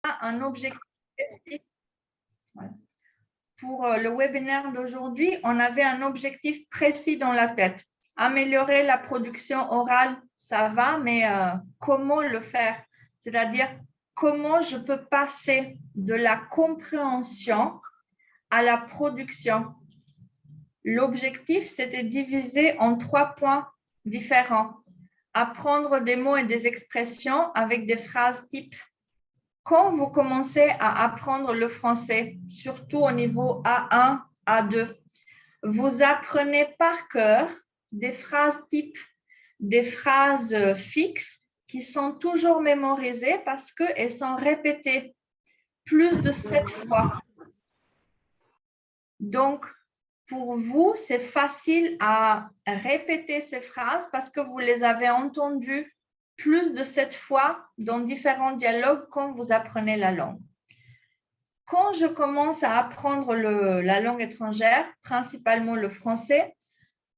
un objectif précis. Pour le webinaire d'aujourd'hui, on avait un objectif précis dans la tête. Améliorer la production orale, ça va, mais comment le faire? C'est-à-dire, comment je peux passer de la compréhension à la production? L'objectif, c'était divisé en 3 points différents. Apprendre des mots et des expressions avec des phrases types. Quand vous commencez à apprendre le français, surtout au niveau A1, A2, vous apprenez par cœur des phrases types, des phrases fixes qui sont toujours mémorisées parce qu'elles sont répétées plus de 7 fois. Donc, pour vous, c'est facile à répéter ces phrases parce que vous les avez entendues plus de 7 fois dans différents dialogues quand vous apprenez la langue. Quand je commence à apprendre la langue étrangère, principalement le français,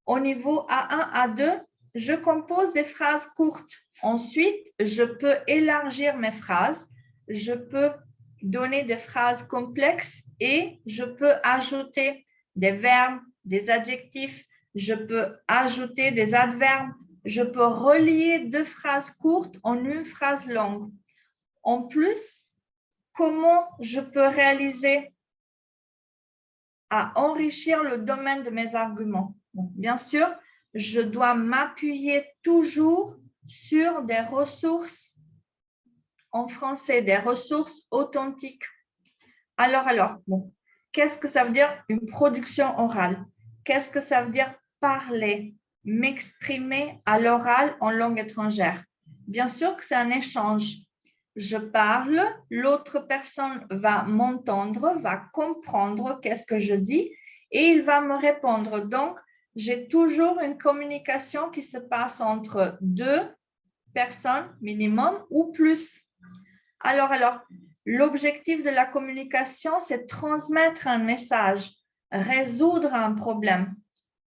au niveau A1, A2, je compose des phrases courtes. Ensuite, je peux élargir mes phrases, je peux donner des phrases complexes et je peux ajouter des verbes, des adjectifs, je peux ajouter des adverbes, je peux relier 2 phrases courtes en une phrase longue. En plus, comment je peux réaliser à enrichir le domaine de mes arguments? Bon, bien sûr, je dois m'appuyer toujours sur des ressources en français, des ressources authentiques. Alors, bon, qu'est-ce que ça veut dire une production orale? Qu'est-ce que ça veut dire parler, m'exprimer à l'oral en langue étrangère? Bien sûr que c'est un échange. Je parle, l'autre personne va m'entendre, va comprendre qu'est-ce que je dis et il va me répondre. Donc, j'ai toujours une communication qui se passe entre 2 personnes minimum ou plus. Alors, l'objectif de la communication, c'est transmettre un message, résoudre un problème,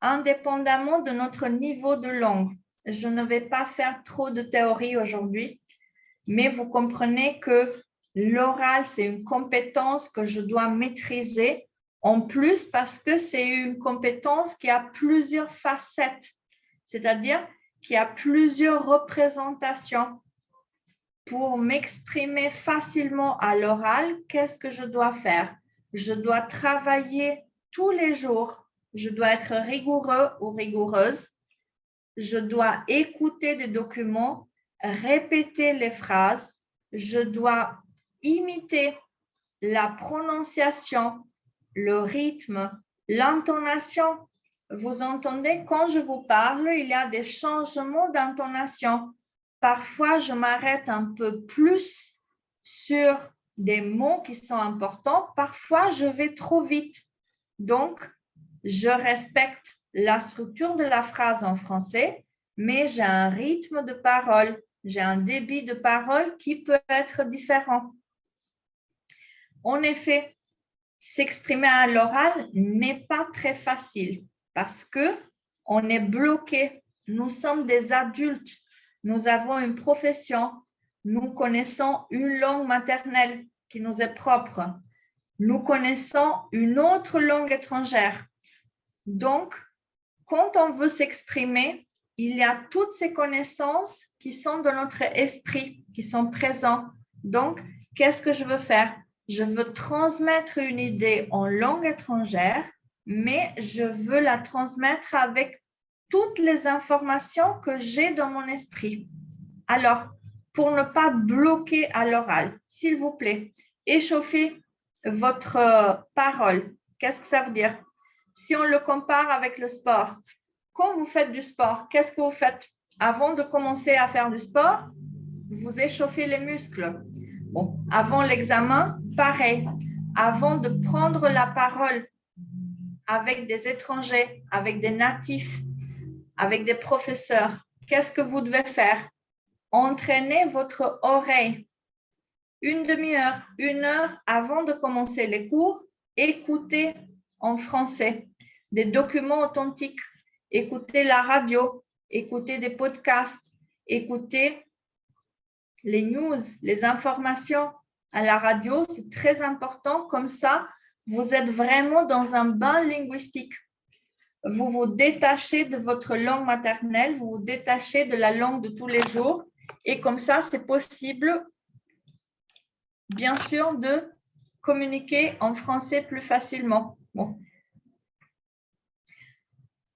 indépendamment de notre niveau de langue. Je ne vais pas faire trop de théorie aujourd'hui, mais vous comprenez que l'oral, c'est une compétence que je dois maîtriser en plus parce que c'est une compétence qui a plusieurs facettes, c'est-à-dire qui a plusieurs représentations. Pour m'exprimer facilement à l'oral, qu'est-ce que je dois faire? Je dois travailler tous les jours. Je dois être rigoureux ou rigoureuse. Je dois écouter des documents, répéter les phrases. Je dois imiter la prononciation, le rythme, l'intonation. Vous entendez, quand je vous parle, il y a des changements d'intonation. Parfois, je m'arrête un peu plus sur des mots qui sont importants. Parfois, je vais trop vite. Donc, je respecte la structure de la phrase en français, mais j'ai un rythme de parole, j'ai un débit de parole qui peut être différent. En effet, s'exprimer à l'oral n'est pas très facile parce qu'on est bloqué. Nous sommes des adultes. Nous avons une profession, nous connaissons une langue maternelle qui nous est propre, nous connaissons une autre langue étrangère. Donc, quand on veut s'exprimer, il y a toutes ces connaissances qui sont dans notre esprit, qui sont présentes. Donc, qu'est-ce que je veux faire? Je veux transmettre une idée en langue étrangère, mais je veux la transmettre avec toutes les informations que j'ai dans mon esprit. Alors, pour ne pas bloquer à l'oral, s'il vous plaît, échauffez votre parole. Qu'est-ce que ça veut dire? Si on le compare avec le sport, quand vous faites du sport, qu'est-ce que vous faites? Avant de commencer à faire du sport, vous échauffez les muscles. Bon, avant l'examen, pareil. Avant de prendre la parole avec des étrangers, avec des natifs, avec des professeurs, qu'est-ce que vous devez faire? Entraînez votre oreille. Une demi-heure, 1 heure avant de commencer les cours, écoutez en français des documents authentiques, écoutez la radio, écoutez des podcasts, écoutez les news, les informations. À la radio, c'est très important. Comme ça, vous êtes vraiment dans un bain linguistique. Vous vous détachez de votre langue maternelle, vous vous détachez de la langue de tous les jours. Et comme ça, c'est possible, bien sûr, de communiquer en français plus facilement. Bon.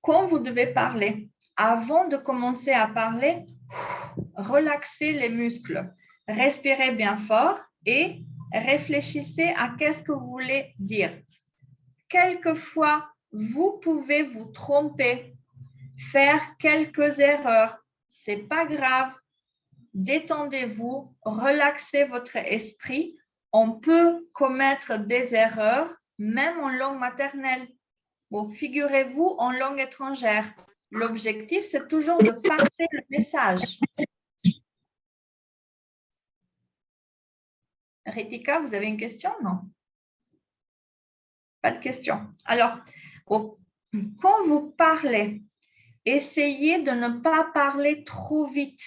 Quand vous devez parler, avant de commencer à parler, relaxez les muscles, respirez bien fort et réfléchissez à qu'est-ce que vous voulez dire. Quelquefois, vous pouvez vous tromper, faire quelques erreurs. C'est pas grave. Détendez-vous, relaxez votre esprit. On peut commettre des erreurs, même en langue maternelle. Bon, figurez-vous en langue étrangère. L'objectif, c'est toujours de passer le message. Ritika, vous avez une question? Non? Pas de question. Alors, quand vous parlez, essayez de ne pas parler trop vite.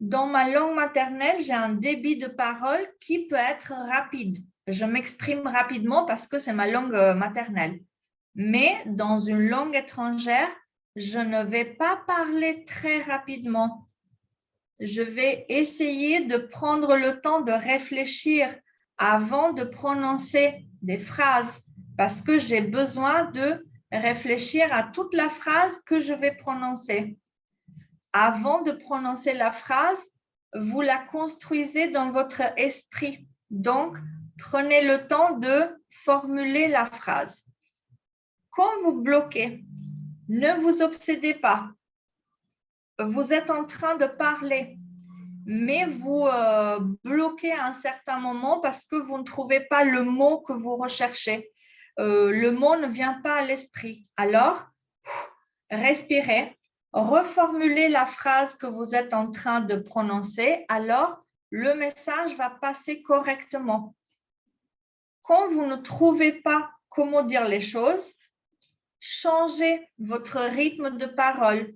Dans ma langue maternelle, j'ai un débit de parole qui peut être rapide. Je m'exprime rapidement parce que c'est ma langue maternelle. Mais dans une langue étrangère, je ne vais pas parler très rapidement. Je vais essayer de prendre le temps de réfléchir avant de prononcer des phrases parce que j'ai besoin de réfléchir à toute la phrase que je vais prononcer. Avant de prononcer la phrase, vous la construisez dans votre esprit. Donc, prenez le temps de formuler la phrase. Quand vous bloquez, ne vous obsédez pas. Vous êtes en train de parler, mais vous bloquez à un certain moment parce que vous ne trouvez pas le mot que vous recherchez. Le mot ne vient pas à l'esprit. Alors, respirez, reformulez la phrase que vous êtes en train de prononcer. Alors, le message va passer correctement. Quand vous ne trouvez pas comment dire les choses, changez votre rythme de parole.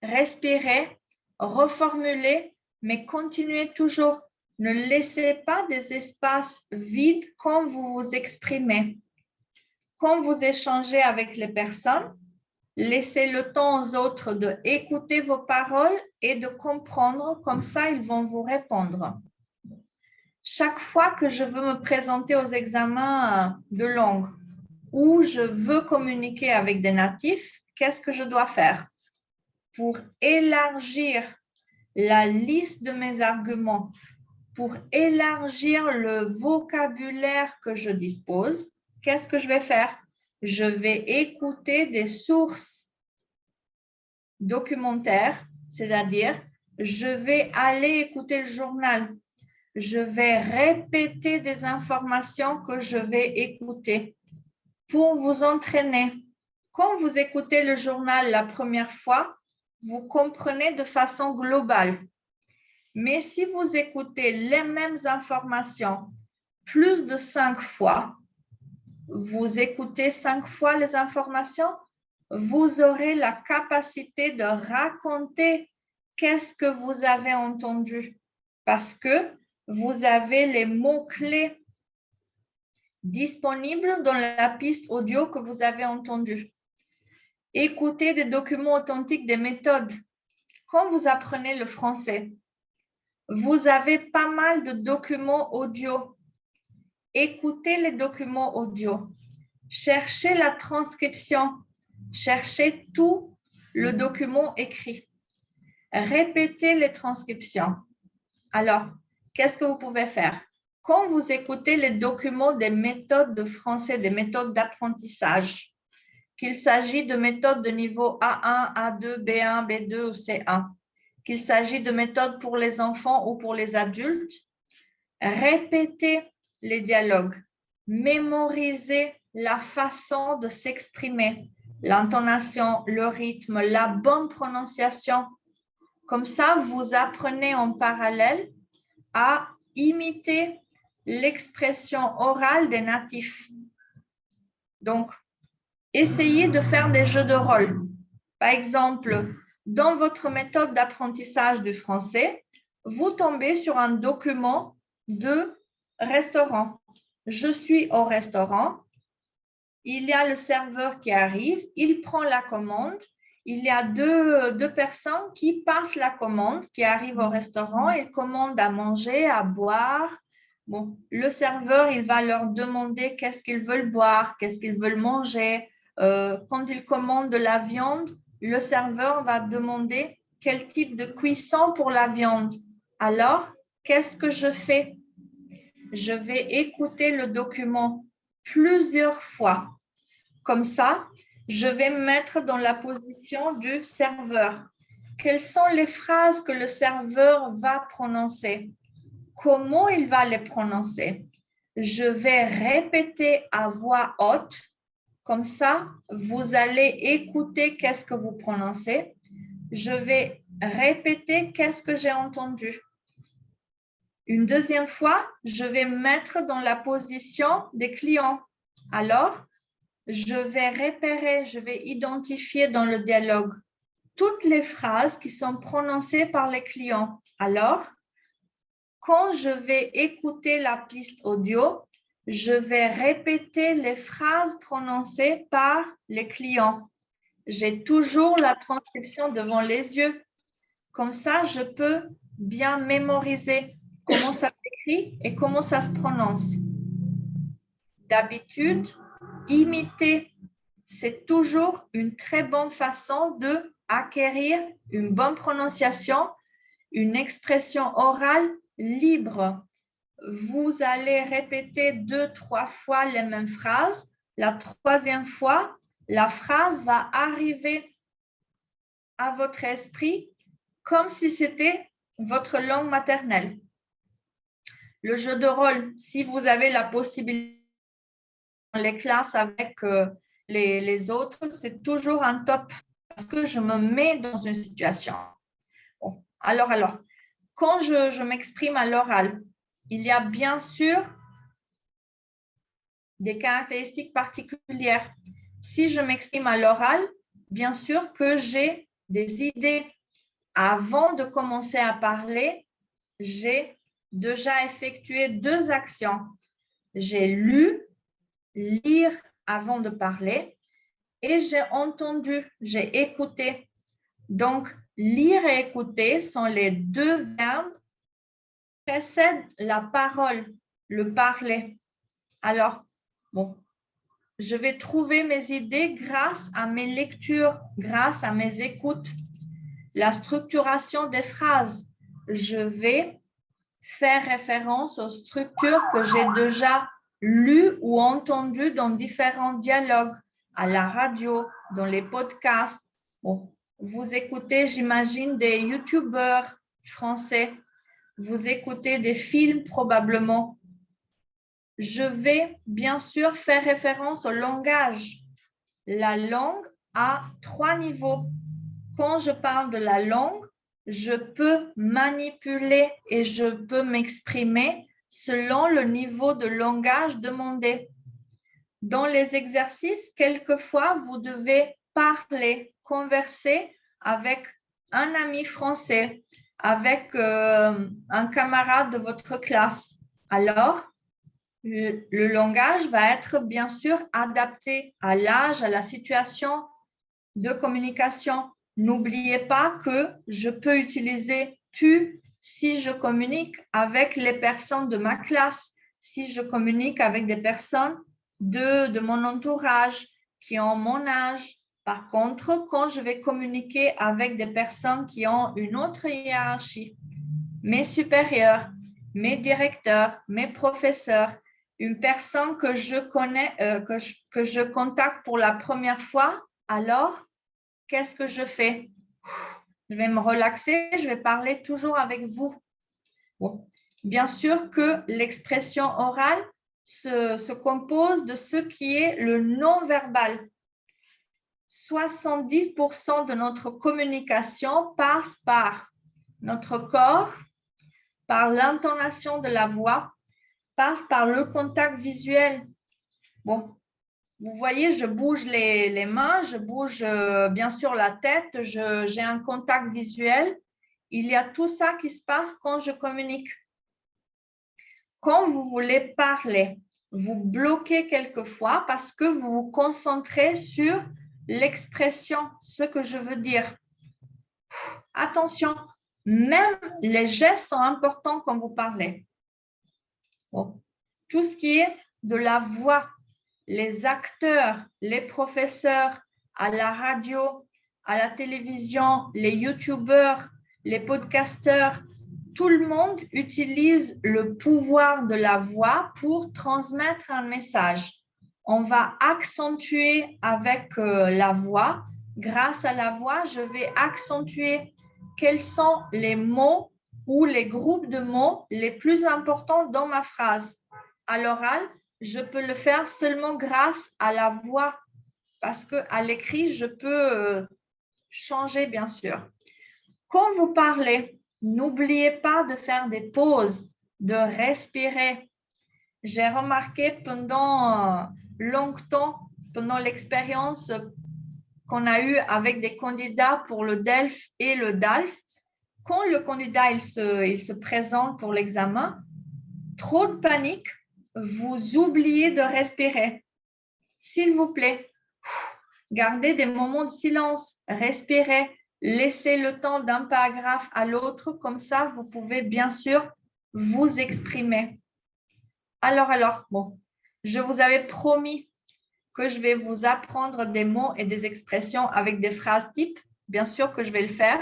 Respirez, reformulez, mais continuez toujours. Ne laissez pas des espaces vides quand vous vous exprimez. Quand vous échangez avec les personnes, laissez le temps aux autres d'écouter vos paroles et de comprendre, comme ça ils vont vous répondre. Chaque fois que je veux me présenter aux examens de langue ou je veux communiquer avec des natifs, qu'est-ce que je dois faire? Pour élargir la liste de mes arguments, pour élargir le vocabulaire que je dispose, qu'est-ce que je vais faire? Je vais écouter des sources documentaires, c'est-à-dire je vais aller écouter le journal, je vais répéter des informations que je vais écouter pour vous entraîner. Quand vous écoutez le journal la première fois, vous comprenez de façon globale. Mais si vous écoutez les mêmes informations plus de 5 fois, vous écoutez 5 fois les informations, vous aurez la capacité de raconter qu'est-ce que vous avez entendu parce que vous avez les mots-clés disponibles dans la piste audio que vous avez entendue. Écoutez des documents authentiques des méthodes. Quand vous apprenez le français, vous avez pas mal de documents audio. Écoutez les documents audio. Cherchez la transcription. Cherchez tout le document écrit. Répétez les transcriptions. Alors, qu'est-ce que vous pouvez faire? Quand vous écoutez les documents des méthodes de français, des méthodes d'apprentissage, qu'il s'agit de méthodes de niveau A1, A2, B1, B2 ou C1, qu'il s'agit de méthodes pour les enfants ou pour les adultes, répétez les dialogues, mémorisez la façon de s'exprimer, l'intonation, le rythme, la bonne prononciation. Comme ça, vous apprenez en parallèle à imiter l'expression orale des natifs. Donc, essayez de faire des jeux de rôle. Par exemple, dans votre méthode d'apprentissage du français, vous tombez sur un document de restaurant. Je suis au restaurant. Il y a le serveur qui arrive. Il prend la commande. Il y a deux personnes qui passent la commande, qui arrivent au restaurant. Ils commandent à manger, à boire. Bon, le serveur, il va leur demander qu'est-ce qu'ils veulent boire, qu'est-ce qu'ils veulent manger. Quand ils commandent de la viande, le serveur va demander quel type de cuisson pour la viande. Alors, qu'est-ce que je fais? Je vais écouter le document plusieurs fois. Comme ça, je vais me mettre dans la position du serveur. Quelles sont les phrases que le serveur va prononcer? Comment il va les prononcer? Je vais répéter à voix haute. Comme ça, vous allez écouter qu'est-ce que vous prononcez. Je vais répéter qu'est-ce que j'ai entendu. Une deuxième fois, je vais me mettre dans la position des clients. Alors, je vais repérer, je vais identifier dans le dialogue toutes les phrases qui sont prononcées par les clients. Alors, quand je vais écouter la piste audio, je vais répéter les phrases prononcées par les clients. J'ai toujours la transcription devant les yeux. Comme ça, je peux bien mémoriser comment ça s'écrit et comment ça se prononce. D'habitude, imiter, c'est toujours une très bonne façon d'acquérir une bonne prononciation, une expression orale libre. Vous allez répéter 2-3 fois les mêmes phrases. La troisième fois, la phrase va arriver à votre esprit comme si c'était votre langue maternelle. Le jeu de rôle, si vous avez la possibilité dans les classes avec les autres, c'est toujours un top parce que je me mets dans une situation. Bon, alors, quand je m'exprime à l'oral, il y a bien sûr des caractéristiques particulières. Si je m'exprime à l'oral, bien sûr que j'ai des idées. Avant de commencer à parler, j'ai déjà effectué 2 actions. J'ai lu, lire avant de parler, et j'ai entendu, j'ai écouté. Donc, lire et écouter sont les 2 verbes qui précèdent la parole, le parler. Alors, bon, je vais trouver mes idées grâce à mes lectures, grâce à mes écoutes. La structuration des phrases, je vais faire référence aux structures que j'ai déjà lues ou entendues dans différents dialogues, à la radio, dans les podcasts. Bon, vous écoutez, j'imagine, des youtubeurs français. Vous écoutez des films probablement. Je vais bien sûr faire référence au langage. La langue a 3 niveaux. Quand je parle de la langue, je peux manipuler et je peux m'exprimer selon le niveau de langage demandé. Dans les exercices, quelquefois, vous devez parler, converser avec un ami français, avec un camarade de votre classe. Alors, le langage va être bien sûr adapté à l'âge, à la situation de communication. N'oubliez pas que je peux utiliser tu si je communique avec les personnes de ma classe, si je communique avec des personnes de mon entourage qui ont mon âge. Par contre, quand je vais communiquer avec des personnes qui ont une autre hiérarchie, mes supérieurs, mes directeurs, mes professeurs, une personne que je connais, que je contacte pour la première fois, alors, qu'est-ce que je fais? Je vais me relaxer, je vais parler toujours avec vous. Bon. Bien sûr que l'expression orale se compose de ce qui est le non-verbal. 70% de notre communication passe par notre corps, par l'intonation de la voix, passe par le contact visuel. Bon, vous voyez, je bouge les mains, je bouge bien sûr la tête, j'ai un contact visuel. Il y a tout ça qui se passe quand je communique. Quand vous voulez parler, vous bloquez quelquefois parce que vous vous concentrez sur l'expression, ce que je veux dire. Attention, même les gestes sont importants quand vous parlez. Bon. Tout ce qui est de la voix, les acteurs, les professeurs à la radio, à la télévision, les youtubeurs, les podcasteurs, tout le monde utilise le pouvoir de la voix pour transmettre un message. On va accentuer avec la voix. Grâce à la voix, je vais accentuer quels sont les mots ou les groupes de mots les plus importants dans ma phrase. À l'oral, je peux le faire seulement grâce à la voix parce qu'à l'écrit, je peux changer, bien sûr. Quand vous parlez, n'oubliez pas de faire des pauses, de respirer. J'ai remarqué pendant longtemps, pendant l'expérience qu'on a eue avec des candidats pour le DELF et le DALF, quand le candidat il se présente pour l'examen, trop de panique, vous oubliez de respirer. S'il vous plaît, gardez des moments de silence, respirez, laissez le temps d'un paragraphe à l'autre, comme ça, vous pouvez bien sûr vous exprimer. Alors, bon, je vous avais promis que je vais vous apprendre des mots et des expressions avec des phrases types. Bien sûr que je vais le faire.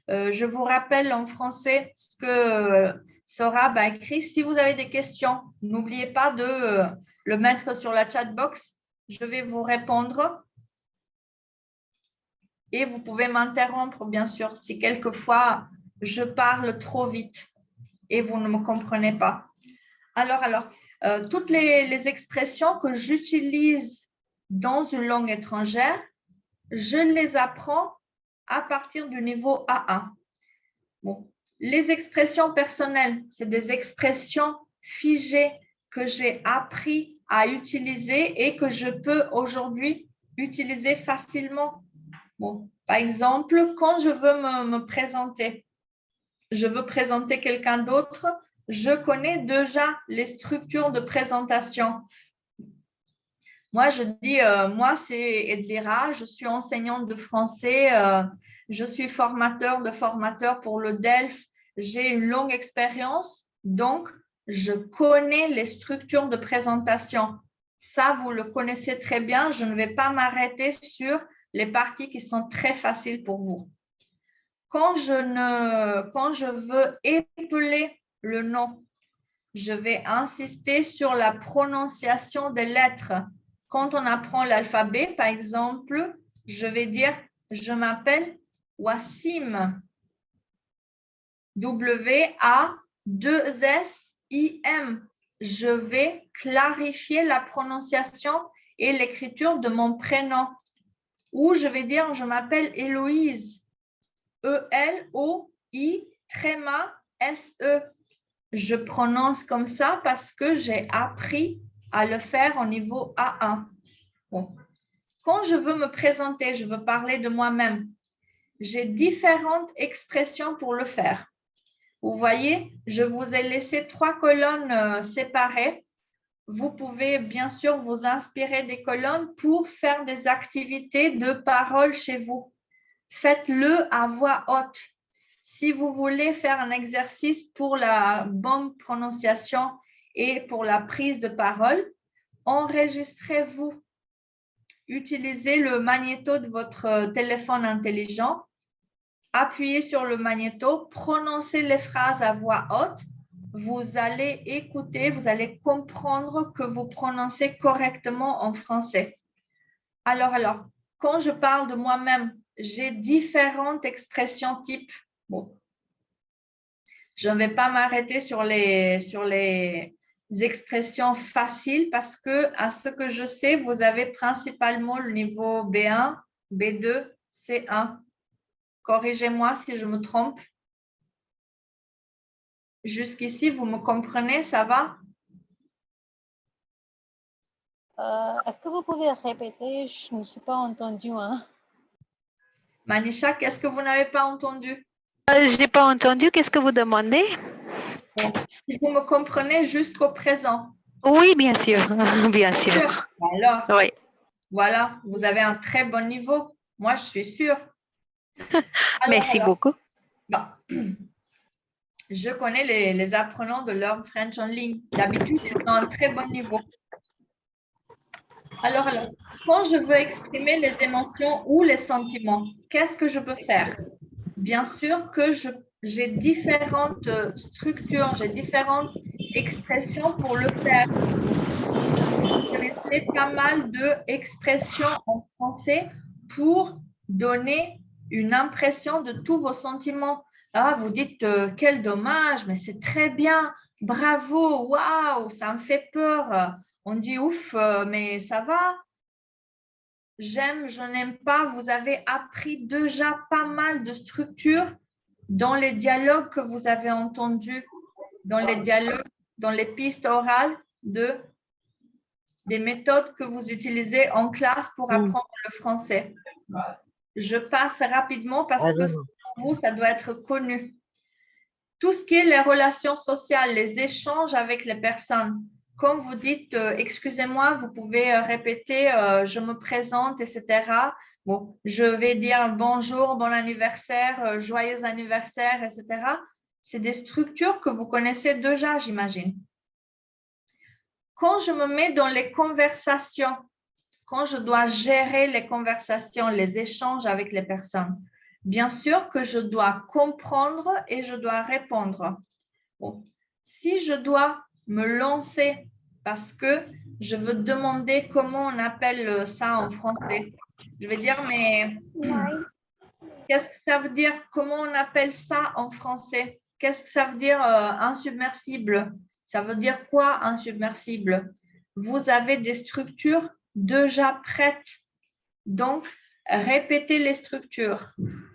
Je vous rappelle en français ce que Sorab a écrit. Si vous avez des questions, n'oubliez pas de le mettre sur la chat box. Je vais vous répondre. Et vous pouvez m'interrompre, bien sûr, si quelquefois je parle trop vite et vous ne me comprenez pas. Alors, toutes les expressions que j'utilise dans une langue étrangère, je les apprends à partir du niveau A1. Bon. Les expressions personnelles, c'est des expressions figées que j'ai appris à utiliser et que je peux aujourd'hui utiliser facilement. Bon. Par exemple, quand je veux me présenter, je veux présenter quelqu'un d'autre, je connais déjà les structures de présentation. Moi, je dis, moi, c'est Edlira, je suis enseignante de français, je suis formateur de formateurs pour le DELF, j'ai une longue expérience, donc je connais les structures de présentation. Ça, vous le connaissez très bien, je ne vais pas m'arrêter sur les parties qui sont très faciles pour vous. Quand je veux épeler le nom, je vais insister sur la prononciation des lettres. Quand on apprend l'alphabet, par exemple, je vais dire « Je m'appelle Wassim ». W-A-2-S-I-M. Je vais clarifier la prononciation et l'écriture de mon prénom. Ou je vais dire « Je m'appelle Héloïse ». E-L-O-I-S-E. Je prononce comme ça parce que j'ai appris à le faire au niveau A1. Bon. Quand je veux me présenter, je veux parler de moi-même, j'ai différentes expressions pour le faire. Vous voyez, je vous ai laissé 3 colonnes séparées. Vous pouvez bien sûr vous inspirer des colonnes pour faire des activités de parole chez vous. Faites-le à voix haute. Si vous voulez faire un exercice pour la bonne prononciation et pour la prise de parole, enregistrez-vous. Utilisez le magnéto de votre téléphone intelligent. Appuyez sur le magnéto, prononcez les phrases à voix haute. Vous allez écouter, vous allez comprendre que vous prononcez correctement en français. Alors, quand je parle de moi-même, j'ai différentes expressions types. Bon. Je ne vais pas m'arrêter sur les expressions faciles parce que, à ce que je sais, vous avez principalement le niveau B1, B2, C1. Corrigez-moi si je me trompe. Jusqu'ici, vous me comprenez, ça va? Est-ce que vous pouvez répéter? Je ne suis pas entendue. Hein? Manisha, qu'est-ce que vous n'avez pas entendu? Je n'ai pas entendu. Qu'est-ce que vous demandez? Si vous me comprenez jusqu'au présent. Oui, bien sûr, bien sûr. Alors, Oui. voilà, vous avez un très bon niveau. Moi, je suis sûre. Merci beaucoup. Bah, je connais les apprenants de Learn French en ligne. D'habitude, ils ont un très bon niveau. Alors, quand je veux exprimer les émotions ou les sentiments, qu'est-ce que je peux faire? Bien sûr que j'ai différentes structures, j'ai différentes expressions pour le faire. Vous connaissez pas mal d'expressions en français pour donner une impression de tous vos sentiments. Ah, vous dites quel dommage, mais c'est très bien, bravo, waouh, ça me fait peur. On dit ouf, mais ça va. J'aime, je n'aime pas. Vous avez appris déjà pas mal de structures dans les dialogues que vous avez entendus, dans les dialogues, dans les pistes orales des méthodes que vous utilisez en classe pour apprendre le français. Je passe rapidement parce que pour vous, ça doit être connu. Tout ce qui est les relations sociales, les échanges avec les personnes. Comme vous dites, excusez-moi, vous pouvez répéter, je me présente, etc. Bon, je vais dire bonjour, bon anniversaire, joyeux anniversaire, etc. C'est des structures que vous connaissez déjà, j'imagine. Quand je me mets dans les conversations, quand je dois gérer les conversations, les échanges avec les personnes, bien sûr que je dois comprendre et je dois répondre. Bon. Si je dois me lancer parce que je veux demander comment on appelle ça en français, je vais dire, mais qu'est-ce que ça veut dire? Comment on appelle ça en français? Qu'est-ce que ça veut dire insubmersible? Ça veut dire quoi insubmersible? Vous avez des structures déjà prêtes. Donc, répétez les structures,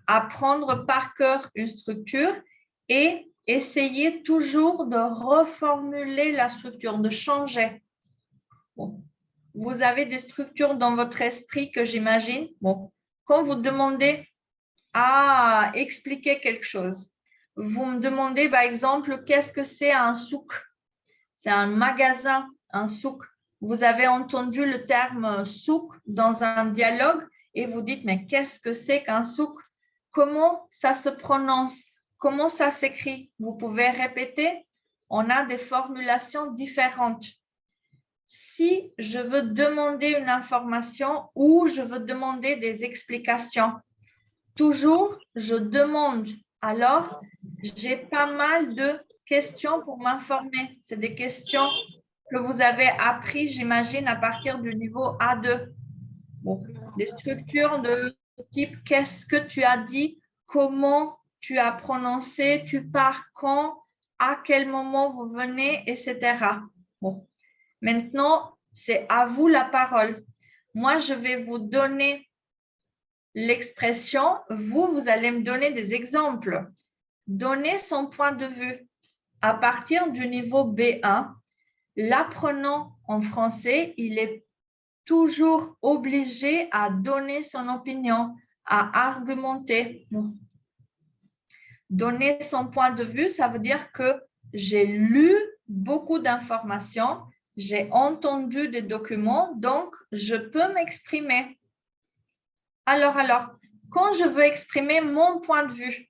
apprendre par cœur une structure et essayez toujours de reformuler la structure, de changer. Bon. Vous avez des structures dans votre esprit que j'imagine. Bon. Quand vous demandez à expliquer quelque chose, vous me demandez par exemple, qu'est-ce que c'est un souk? C'est un magasin, un souk. Vous avez entendu le terme souk dans un dialogue et vous dites, mais qu'est-ce que c'est qu'un souk? Comment ça se prononce? Comment ça s'écrit? Vous pouvez répéter. On a des formulations différentes. Si je veux demander une information ou je veux demander des explications, toujours, je demande. Alors, j'ai pas mal de questions pour m'informer. C'est des questions que vous avez appris, j'imagine, à partir du niveau A2. Bon, des structures de type qu'est-ce que tu as dit, comment tu as prononcé, tu pars quand, à quel moment vous venez, etc. Bon, maintenant, c'est à vous la parole. Moi, je vais vous donner l'expression, vous allez me donner des exemples. Donner son point de vue. À partir du niveau B1, l'apprenant en français, il est toujours obligé à donner son opinion, à argumenter. Donner son point de vue, ça veut dire que j'ai lu beaucoup d'informations, j'ai entendu des documents, donc je peux m'exprimer. Alors, quand je veux exprimer mon point de vue,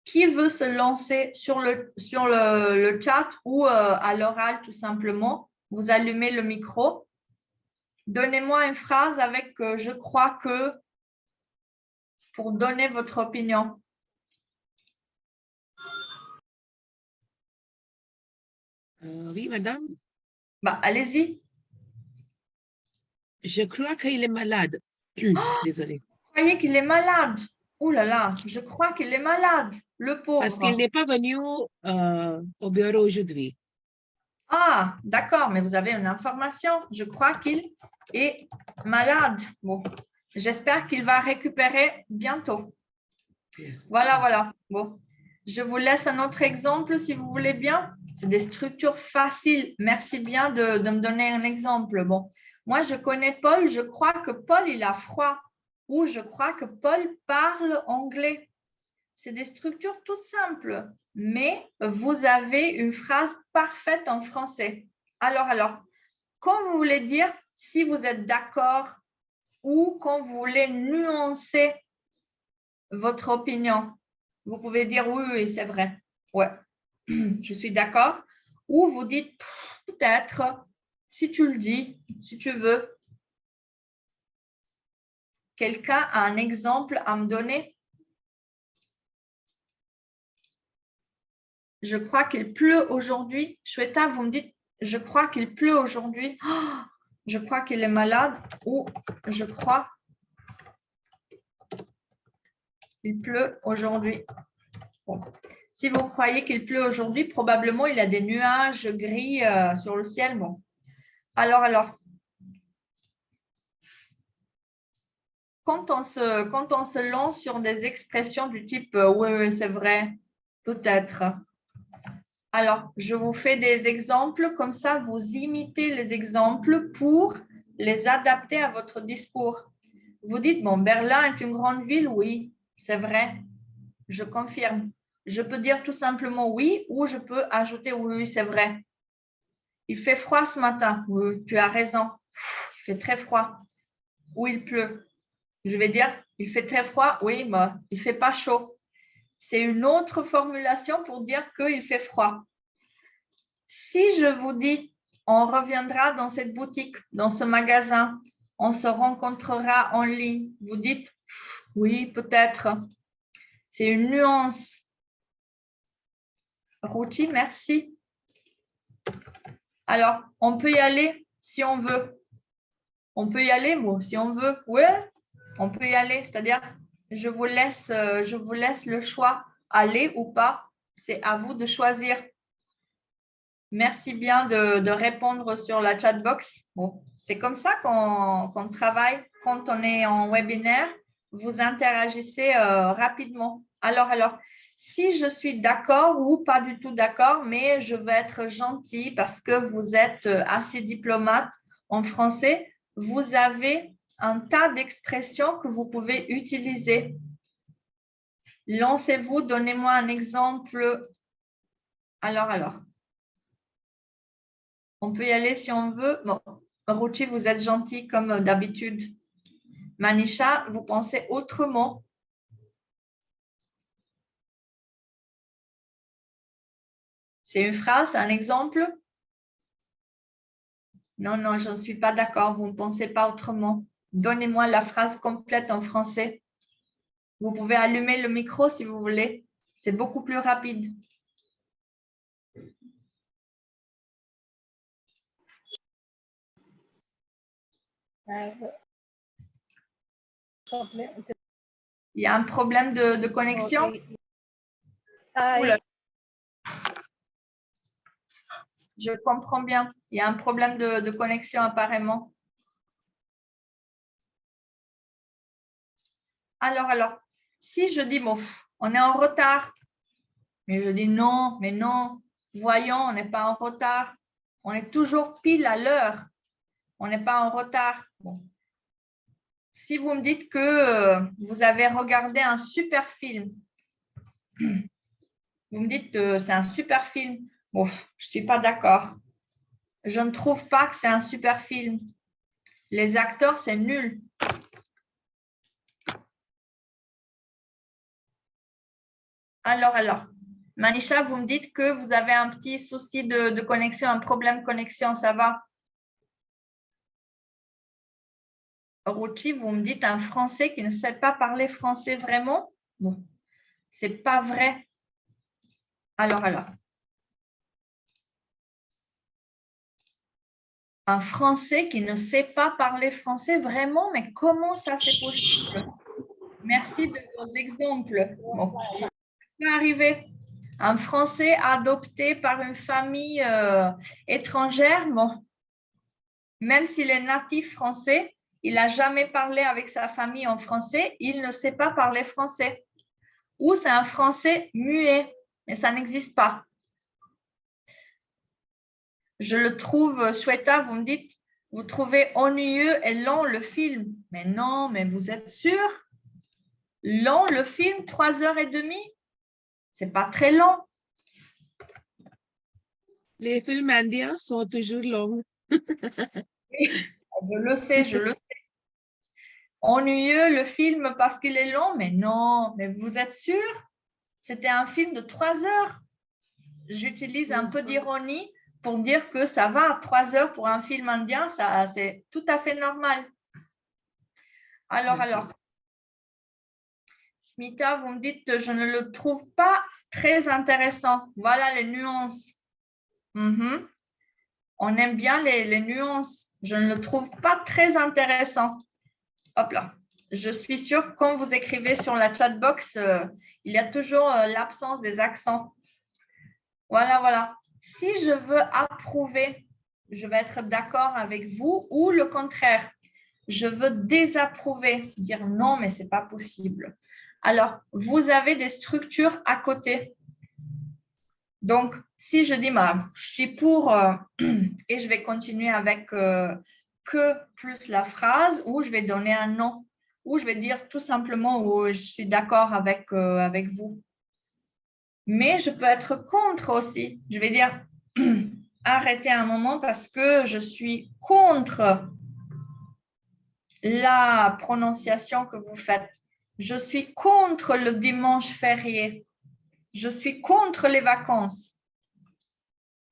qui veut se lancer sur le chat ou à l'oral tout simplement? Vous allumez le micro. Donnez-moi une phrase avec je crois que pour donner votre opinion. Oui, madame. Bah, allez-y. Je crois qu'il est malade. Désolée. Vous croyez qu'il est malade? Ouh là là, je crois qu'il est malade, le pauvre. Parce qu'il n'est pas venu au bureau aujourd'hui. Ah, d'accord, mais vous avez une information. Je crois qu'il est malade. Bon, j'espère qu'il va récupérer bientôt. Voilà. Bon, je vous laisse un autre exemple si vous voulez bien. C'est des structures faciles. Merci bien de me donner un exemple. Bon, moi, je connais Paul. Je crois que Paul, il a froid. Ou je crois que Paul parle anglais. c'est des structures toutes simples, mais vous avez une phrase parfaite en français. Alors, quand vous voulez dire si vous êtes d'accord ou quand vous voulez nuancer votre opinion, vous pouvez dire oui, oui, c'est vrai. Ouais, je suis d'accord. Ou vous dites peut-être, si tu le dis, si tu veux. Quelqu'un a un exemple à me donner? Je crois qu'il pleut aujourd'hui. Shweta, vous me dites, je crois qu'il pleut aujourd'hui. Oh, je crois qu'il est malade ou je crois qu'il pleut aujourd'hui. Bon. Si vous croyez qu'il pleut aujourd'hui, probablement il y a des nuages gris sur le ciel. Bon. Alors, quand on se lance sur des expressions du type oui, oui, c'est vrai, peut-être. Alors, je vous fais des exemples, comme ça vous imitez les exemples pour les adapter à votre discours. Vous dites, bon, Berlin est une grande ville, oui, c'est vrai, je confirme. Je peux dire tout simplement oui ou je peux ajouter oui, oui, c'est vrai. Il fait froid ce matin, oui, tu as raison, il fait très froid. Ou il pleut. Je vais dire, il fait très froid, oui, mais il ne fait pas chaud. C'est une autre formulation pour dire qu'il fait froid. Si je vous dis, on reviendra dans cette boutique, dans ce magasin, on se rencontrera en ligne, vous dites, oui, peut-être. C'est une nuance. Ruchi, merci. Alors, on peut y aller si on veut. On peut y aller, moi, si on veut. Oui, on peut y aller. C'est-à-dire, je vous laisse le choix, aller ou pas. C'est à vous de choisir. Merci bien de répondre sur la chatbox. Bon, c'est comme ça qu'on travaille quand on est en webinaire. Vous interagissez rapidement. Alors, si je suis d'accord ou pas du tout d'accord, mais je veux être gentil parce que vous êtes assez diplomate en français, vous avez un tas d'expressions que vous pouvez utiliser. Lancez-vous, donnez-moi un exemple. Alors. On peut y aller si on veut. Bon, Ruchi, vous êtes gentil comme d'habitude. Manisha, vous pensez autrement. C'est une phrase, un exemple? Non, je ne suis pas d'accord. Vous ne pensez pas autrement. Donnez-moi la phrase complète en français. Vous pouvez allumer le micro si vous voulez. C'est beaucoup plus rapide. Il y a un problème de connexion? Okay. Je comprends bien. Il y a un problème de connexion apparemment. Alors, si je dis, bon, on est en retard, mais je dis non, mais non, voyons, on n'est pas en retard. On est toujours pile à l'heure. On n'est pas en retard. Bon. Si vous me dites que vous avez regardé un super film, vous me dites que c'est un super film. Bon, je ne suis pas d'accord. Je ne trouve pas que c'est un super film. Les acteurs, c'est nul. Alors. Manisha, vous me dites que vous avez un petit souci de connexion, un problème de connexion, ça va? Ruchi, vous me dites un Français qui ne sait pas parler français vraiment? Bon, c'est pas vrai. Alors. Un Français qui ne sait pas parler français vraiment, mais comment ça c'est possible? Merci de vos exemples. Bon, ça peut arriver. Un Français adopté par une famille étrangère, bon, même s'il est natif français, il n'a jamais parlé avec sa famille en français, il ne sait pas parler français. Ou c'est un Français muet, mais ça n'existe pas. Je le trouve, Shweta, vous me dites, vous trouvez ennuyeux et lent le film. Mais non, mais vous êtes sûr? Long, le film, 3h30. C'est pas très long. Les films indiens sont toujours longs. Je le sais, je le sais. Ennuyeux le film parce qu'il est long, mais non, mais vous êtes sûr? C'était un film de 3 heures. J'utilise un peu d'ironie pour dire que ça va, 3 heures pour un film indien, ça, c'est tout à fait normal. Alors, Smita, vous me dites que je ne le trouve pas très intéressant. Voilà les nuances. On aime bien les nuances. Je ne le trouve pas très intéressant. Hop là. Je suis sûre que quand vous écrivez sur la chat box, il y a toujours l'absence des accents. Voilà, voilà. Si je veux approuver, je vais être d'accord avec vous ou le contraire. Je veux désapprouver, dire non, mais ce n'est pas possible. Alors, vous avez des structures à côté. Donc, si je dis, je suis pour et je vais continuer avec que plus la phrase ou je vais donner un non ou je vais dire tout simplement je suis d'accord avec vous. Mais je peux être contre aussi. Je vais dire arrêtez un moment parce que je suis contre la prononciation que vous faites. Je suis contre le dimanche férié. Je suis contre les vacances.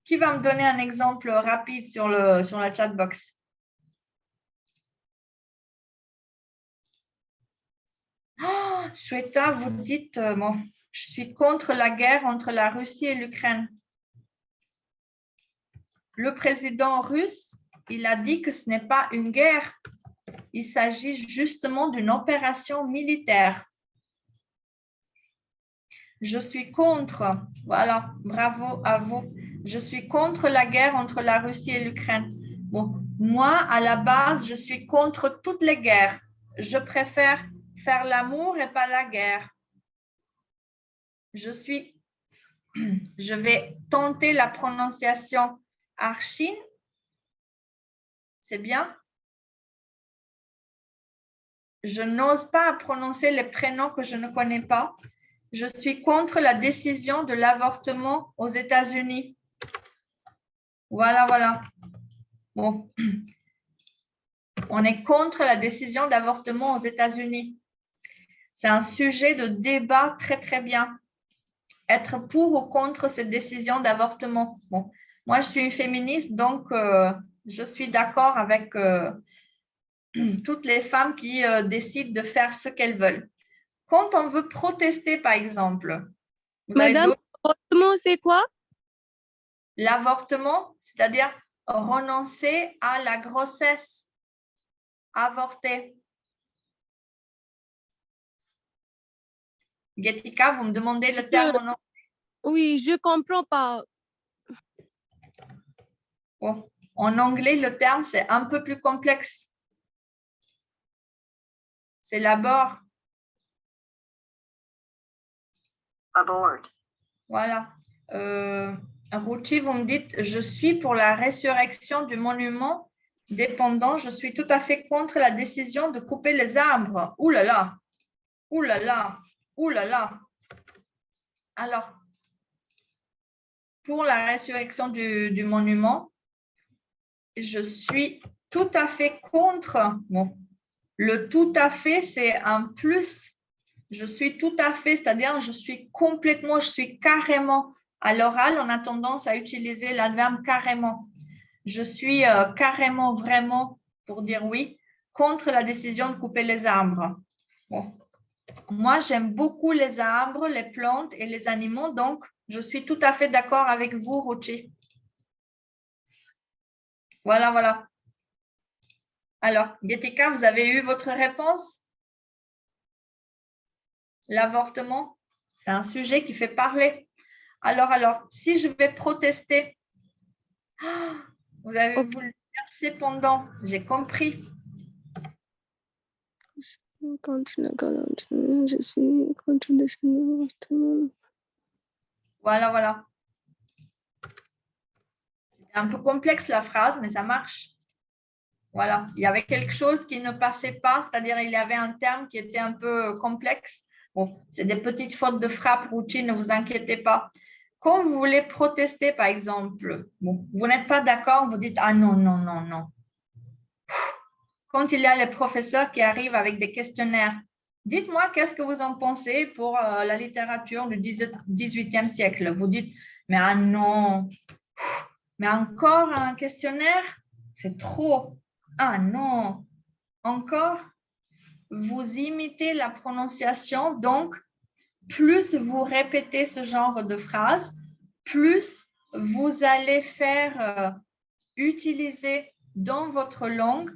Qui va me donner un exemple rapide sur la chat box? Oh, Shweta, vous dites, je suis contre la guerre entre la Russie et l'Ukraine. Le président russe, il a dit que ce n'est pas une guerre. Il s'agit justement d'une opération militaire. Je suis contre, voilà, bravo à vous. Je suis contre la guerre entre la Russie et l'Ukraine. Bon, moi, à la base, je suis contre toutes les guerres. Je préfère faire l'amour et pas la guerre. Je vais tenter la prononciation Archin. C'est bien? Je n'ose pas prononcer les prénoms que je ne connais pas. Je suis contre la décision de l'avortement aux États-Unis. Voilà, voilà. Bon. On est contre la décision d'avortement aux États-Unis. C'est un sujet de débat très, très bien. Être pour ou contre cette décision d'avortement. Bon. Moi, je suis une féministe, donc je suis d'accord avec toutes les femmes qui décident de faire ce qu'elles veulent. Quand on veut protester, par exemple, Madame, l'avortement, c'est quoi? L'avortement, c'est-à-dire renoncer à la grossesse, avorter. Getika, vous me demandez le terme en anglais. Oui, je comprends pas. Oh. En anglais, le terme, c'est un peu plus complexe. C'est l'abort. Abort. Voilà. Ruchi, vous me dites, je suis pour la résurrection du monument dépendant. Je suis tout à fait contre la décision de couper les arbres. Ouh là là. Ouh là là. Ouh là là. Alors, pour la résurrection du monument, je suis tout à fait contre. Bon, le tout à fait, c'est un plus. Je suis tout à fait, c'est-à-dire je suis complètement, je suis carrément. À l'oral, on a tendance à utiliser l'adverbe carrément. Je suis carrément, vraiment, pour dire oui, contre la décision de couper les arbres. Bon. Moi, j'aime beaucoup les arbres, les plantes et les animaux, donc je suis tout à fait d'accord avec vous, Ruchi. Voilà, voilà. Alors, Getika, vous avez eu votre réponse? L'avortement, c'est un sujet qui fait parler. Alors, si je vais protester, vous avez voulu dire cependant, j'ai compris. Je suis contre l'avortement. Voilà, voilà. C'est un peu complexe la phrase, mais ça marche. Voilà, il y avait quelque chose qui ne passait pas, c'est-à-dire il y avait un terme qui était un peu complexe. Bon, c'est des petites fautes de frappe routine, ne vous inquiétez pas. Quand vous voulez protester, par exemple, bon, vous n'êtes pas d'accord, vous dites « Ah non, non, non, non ». Quand il y a les professeurs qui arrivent avec des questionnaires, dites-moi qu'est-ce que vous en pensez pour la littérature du 18e siècle. Vous dites « Mais ah non, mais encore un questionnaire, c'est trop. Ah non, encore ». Vous imitez la prononciation, donc plus vous répétez ce genre de phrase, plus vous allez faire utiliser dans votre langue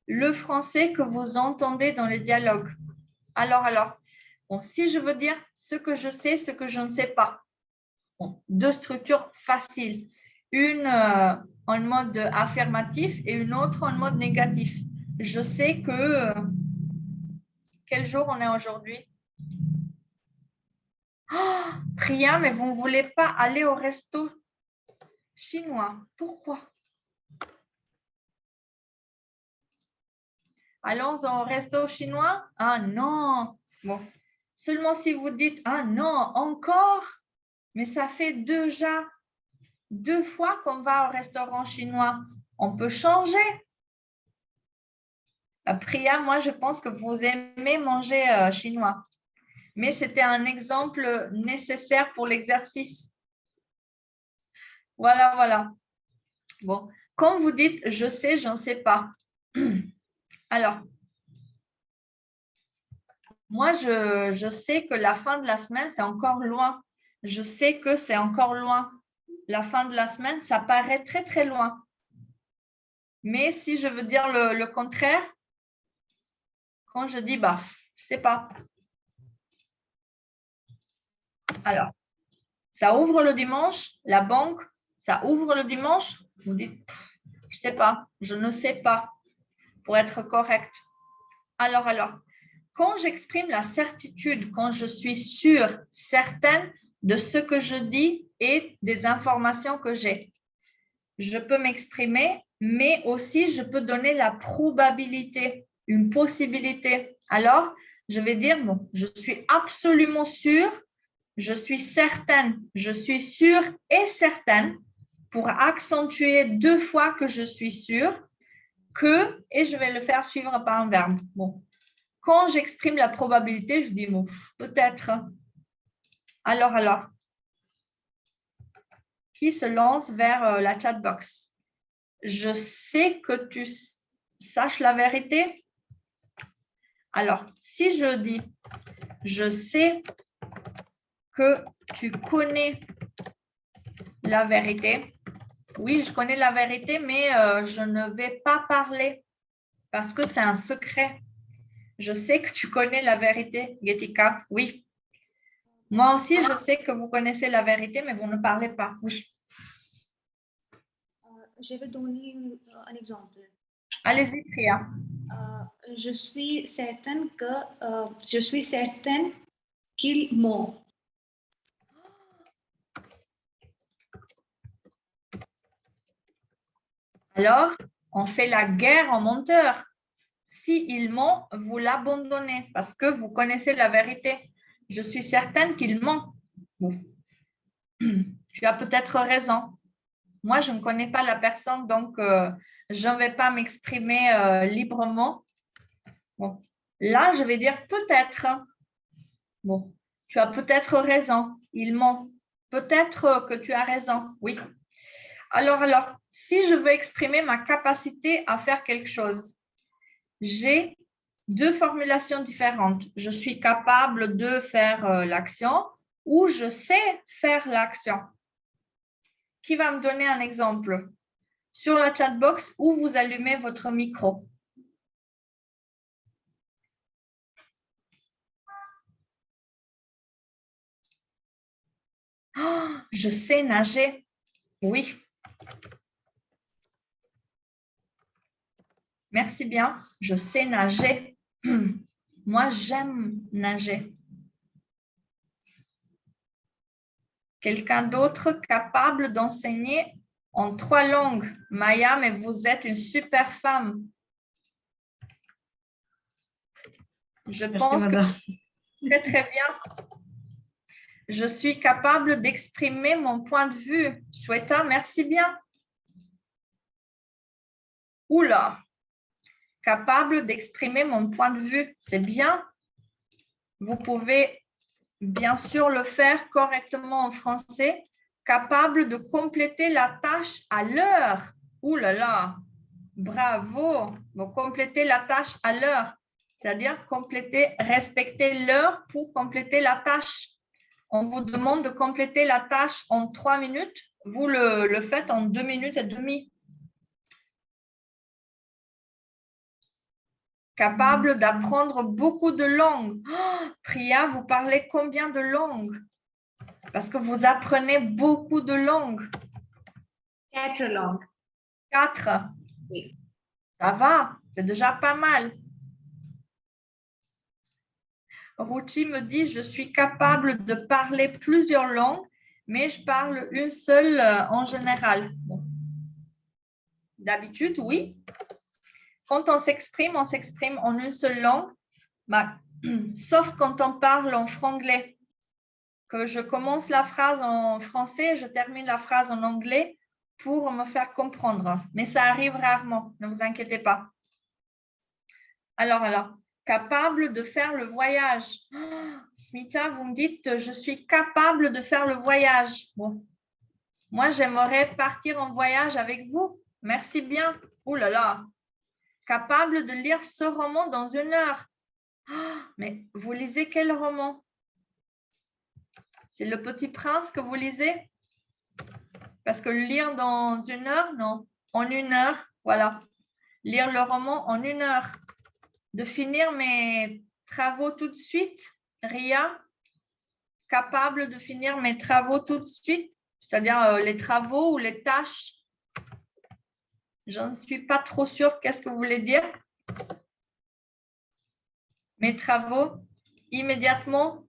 le français que vous entendez dans les dialogues. Alors, bon, si je veux dire ce que je sais, ce que je ne sais pas, bon, deux structures faciles, une en mode affirmatif et une autre en mode négatif. Je sais que... quel jour on est aujourd'hui? Oh, Priya, mais vous ne voulez pas aller au resto chinois. Pourquoi? Allons au resto chinois? Ah non. Bon, seulement si vous dites, ah non, encore? Mais ça fait déjà 2 fois qu'on va au restaurant chinois. On peut changer. Priya, moi, je pense que vous aimez manger chinois. Mais c'était un exemple nécessaire pour l'exercice. Voilà, voilà. Bon, quand vous dites « je sais, je ne sais pas », alors, moi, je sais que la fin de la semaine, c'est encore loin. Je sais que c'est encore loin. La fin de la semaine, ça paraît très, très loin. Mais si je veux dire le contraire, quand je dis, bah, je ne sais pas. Alors, ça ouvre le dimanche, la banque, ça ouvre le dimanche, vous dites, je ne sais pas, je ne sais pas, pour être correct. Alors, quand j'exprime la certitude, quand je suis sûre, certaine de ce que je dis et des informations que j'ai, je peux m'exprimer, mais aussi je peux donner la probabilité, une possibilité. Alors, je vais dire, bon, je suis absolument sûre, je suis certaine, je suis sûre et certaine pour accentuer 2 fois que je suis sûre que, et je vais le faire suivre par un verbe. Bon. Quand j'exprime la probabilité, je dis bon, peut-être. Alors, qui se lance vers la chat box? Je sais que tu saches la vérité. Alors, si je dis je sais que tu connais la vérité. Oui, je connais la vérité, mais je ne vais pas parler parce que c'est un secret. Je sais que tu connais la vérité, Getika. Oui. Moi aussi, je sais que vous connaissez la vérité, mais vous ne parlez pas. Oui. Je vais donner un exemple. Allez-y, Priya. Je suis certaine qu'ils m'ont. Alors, on fait la guerre en menteur. Si ils mentent, vous l'abandonnez parce que vous connaissez la vérité. Je suis certaine qu'ils mentent. Bon. Tu as peut-être raison. Moi, je ne connais pas la personne, donc je ne vais pas m'exprimer librement. Bon. Là, je vais dire peut-être. Bon, tu as peut-être raison. Ils mentent. Peut-être que tu as raison. Oui. Alors, si je veux exprimer ma capacité à faire quelque chose, j'ai 2 formulations différentes. Je suis capable de faire l'action ou je sais faire l'action. Qui va me donner un exemple? Sur la chat box où vous allumez votre micro. Oh, je sais nager. Oui. Merci bien. Je sais nager. Moi, j'aime nager. Quelqu'un d'autre capable d'enseigner en 3 langues. Maya, mais vous êtes une super femme. Je pense que très, très bien. Je suis capable d'exprimer mon point de vue. Shweta, merci bien. Oula, capable d'exprimer mon point de vue. C'est bien. Vous pouvez bien sûr le faire correctement en français. Capable de compléter la tâche à l'heure. Ouh là là, bravo. Vous complétez la tâche à l'heure. C'est-à-dire compléter, respecter l'heure pour compléter la tâche. On vous demande de compléter la tâche en 3 minutes. Vous le faites en 2 minutes et demie. Capable d'apprendre beaucoup de langues. Oh, Priya, vous parlez combien de langues? Parce que vous apprenez beaucoup de langues. 4 langues. 4. Oui. Ça va, c'est déjà pas mal. Ruchi me dit, je suis capable de parler plusieurs langues, mais je parle une seule en général. Bon. D'habitude, oui. Quand on s'exprime en une seule langue, sauf quand on parle en franglais. Que je commence la phrase en français et je termine la phrase en anglais pour me faire comprendre. Mais ça arrive rarement, ne vous inquiétez pas. Alors, capable de faire le voyage. Oh, Smita, vous me dites, je suis capable de faire le voyage. Bon. Moi, j'aimerais partir en voyage avec vous. Merci bien. Ouh là là. Capable de lire ce roman dans 1 heure. Oh, mais vous lisez quel roman? C'est Le Petit Prince que vous lisez? Parce que lire dans 1 heure, non. En 1 heure, voilà. Lire le roman en 1 heure. De finir mes travaux tout de suite, Ria. Capable de finir mes travaux tout de suite, c'est-à-dire les travaux ou les tâches. Je ne suis pas trop sûre qu'est-ce que vous voulez dire. Mes travaux, immédiatement,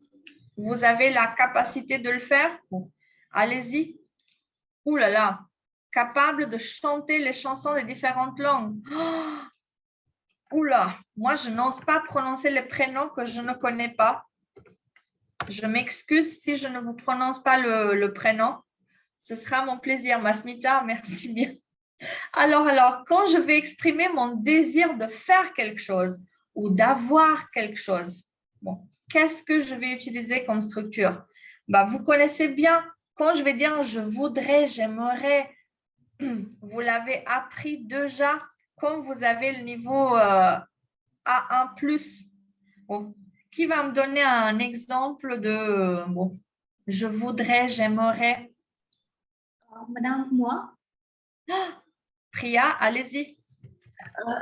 vous avez la capacité de le faire. Bon, allez-y. Ouh là là, capable de chanter les chansons des différentes langues. Oh, ouh là, moi, je n'ose pas prononcer les prénoms que je ne connais pas. Je m'excuse si je ne vous prononce pas le prénom. Ce sera mon plaisir. Masmita, merci bien. Alors, quand je vais exprimer mon désir de faire quelque chose ou d'avoir quelque chose, bon, qu'est-ce que je vais utiliser comme structure? Vous connaissez bien, quand je vais dire je voudrais, j'aimerais, vous l'avez appris déjà quand vous avez le niveau A1+. Bon, qui va me donner un exemple de je voudrais, j'aimerais? Madame, moi, Priya, allez-y.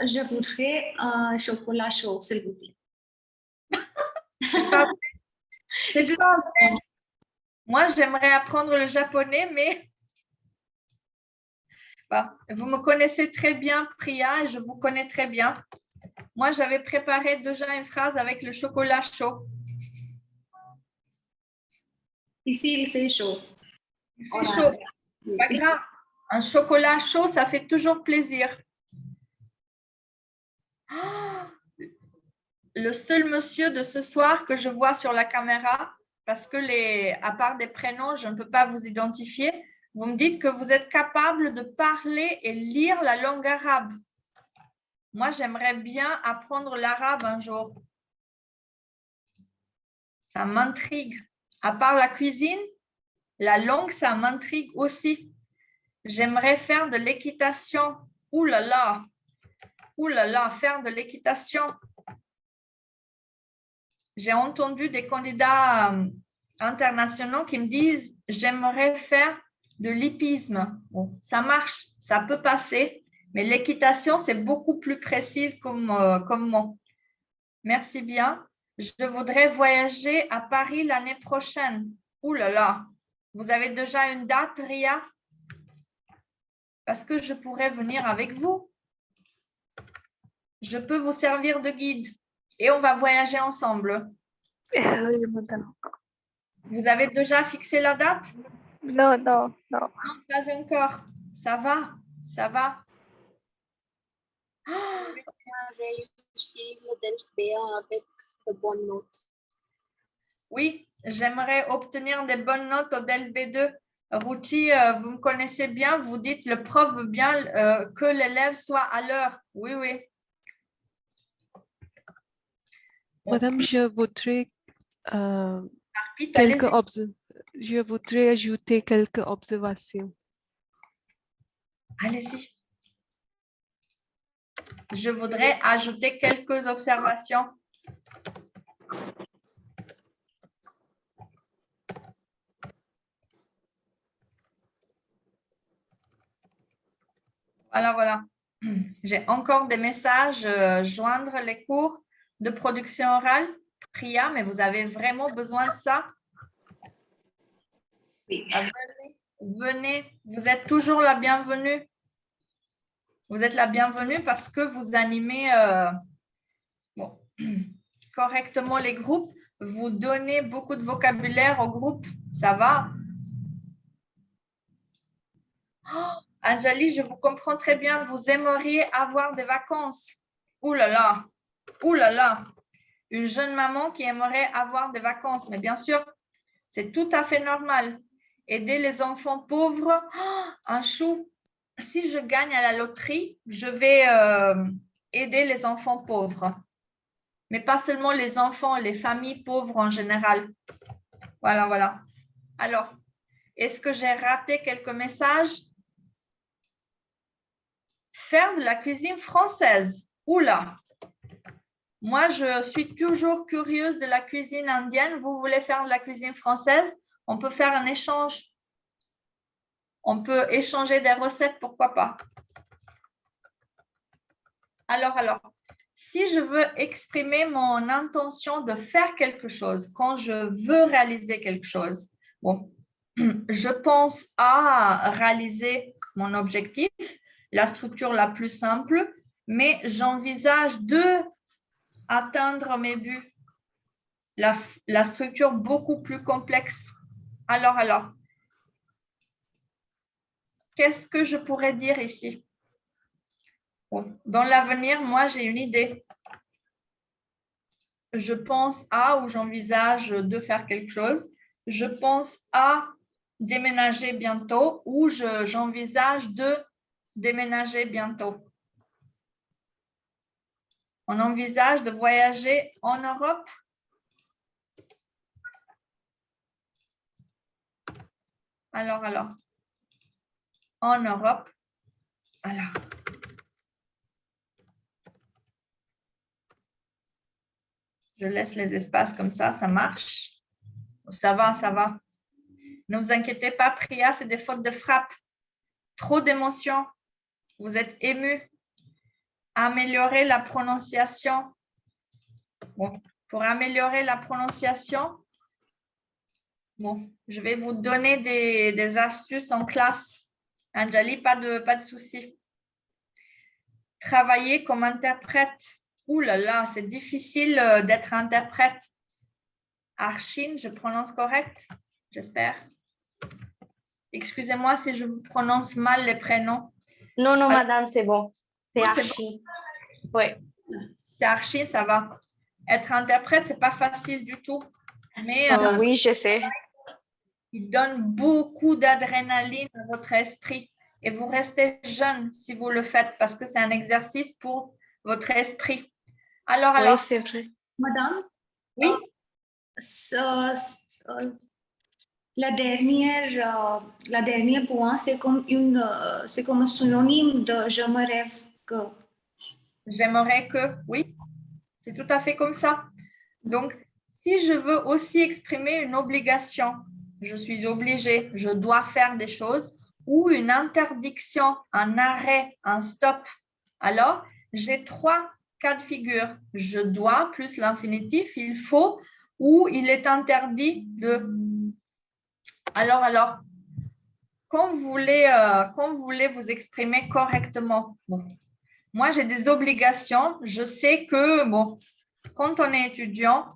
je voudrais un chocolat chaud, s'il vous plaît. C'est pas vrai. Moi, j'aimerais apprendre le japonais, mais vous me connaissez très bien, Priya, et je vous connais très bien. Moi, j'avais préparé déjà une phrase avec le chocolat chaud. Ici, il fait chaud. Il fait chaud. Pas grave. Un chocolat chaud, ça fait toujours plaisir. Oh, le seul monsieur de ce soir que je vois sur la caméra, parce que à part des prénoms, je ne peux pas vous identifier, vous me dites que vous êtes capable de parler et lire la langue arabe. Moi, j'aimerais bien apprendre l'arabe un jour. Ça m'intrigue. À part la cuisine, la langue, ça m'intrigue aussi. J'aimerais faire de l'équitation. Ouh là là, faire de l'équitation. J'ai entendu des candidats internationaux qui me disent « j'aimerais faire de l'hippisme ». Bon, ça marche, ça peut passer, mais l'équitation, c'est beaucoup plus précis comme mot. Merci bien. Je voudrais voyager à Paris l'année prochaine. Ouh là là, vous avez déjà une date, Ria? Parce que je pourrais venir avec vous. Je peux vous servir de guide et on va voyager ensemble. Oui, madame. Vous avez déjà fixé la date? Non. Non, pas encore. Ça va? Ça va? réussi le DELF B1 avec de bonnes notes. Oui, j'aimerais obtenir des bonnes notes au DELF B2. Ruti, vous me connaissez bien, vous dites le prof veut bien que l'élève soit à l'heure. Oui, oui. Madame, je voudrais, Vite, allez-y. je voudrais ajouter quelques observations. Allez-y. Je voudrais ajouter quelques observations. Voilà, voilà. J'ai encore des messages, joindre les cours de production orale. Priya, mais vous avez vraiment besoin de ça? Oui. Venez, vous êtes toujours la bienvenue. Vous êtes la bienvenue parce que vous animez correctement les groupes. Vous donnez beaucoup de vocabulaire au groupe. Ça va? Oh, Anjali, je vous comprends très bien. Vous aimeriez avoir des vacances. Ouh là là. Ouh là là. Une jeune maman qui aimerait avoir des vacances. Mais bien sûr, c'est tout à fait normal. Aider les enfants pauvres. Oh, un chou. Si je gagne à la loterie, je vais aider les enfants pauvres. Mais pas seulement les enfants, les familles pauvres en général. Voilà, voilà. Alors, est-ce que j'ai raté quelques messages? Faire de la cuisine française. Oula! Moi, je suis toujours curieuse de la cuisine indienne. Vous voulez faire de la cuisine française? On peut faire un échange. On peut échanger des recettes, pourquoi pas? Alors, si je veux exprimer mon intention de faire quelque chose, quand je veux réaliser quelque chose, bon, je pense à réaliser mon objectif, la structure la plus simple, mais j'envisage de atteindre mes buts, la structure beaucoup plus complexe. Alors, qu'est-ce que je pourrais dire ici? Bon, dans l'avenir, moi, j'ai une idée. Je pense à ou j'envisage de faire quelque chose. Je pense à déménager bientôt ou j'envisage de déménager bientôt. On envisage de voyager en Europe. Alors. En Europe. Alors. Je laisse les espaces comme ça marche. Ça va. Ne vous inquiétez pas, Priya, c'est des fautes de frappe. Trop d'émotions. Vous êtes ému. Améliorer la prononciation. Bon, pour améliorer la prononciation, bon, je vais vous donner des astuces en classe. Anjali, pas de souci. Travailler comme interprète. Ouh là là, c'est difficile d'être interprète. Archin, je prononce correct, j'espère. Excusez-moi si je vous prononce mal les prénoms. Non, madame, c'est bon. C'est Ah, Archie. Oui. C'est Archin, ça va. Être interprète, c'est pas facile du tout. Mais oui, je sais. il donne beaucoup d'adrénaline à votre esprit. Et vous restez jeune si vous le faites parce que c'est un exercice pour votre esprit. Alors. Oui, c'est vrai. Madame? Oui? La dernière point, c'est comme un synonyme de je me rêve que. J'aimerais que, oui, c'est tout à fait comme ça. Donc, si je veux aussi exprimer une obligation, je suis obligée, je dois faire des choses, ou une interdiction, un arrêt, un stop, alors j'ai 3 cas de figure. Je dois plus l'infinitif, il faut, ou il est interdit de. Alors, quand vous voulez vous exprimer correctement, bon, moi, j'ai des obligations. Je sais que, bon, quand on est étudiant,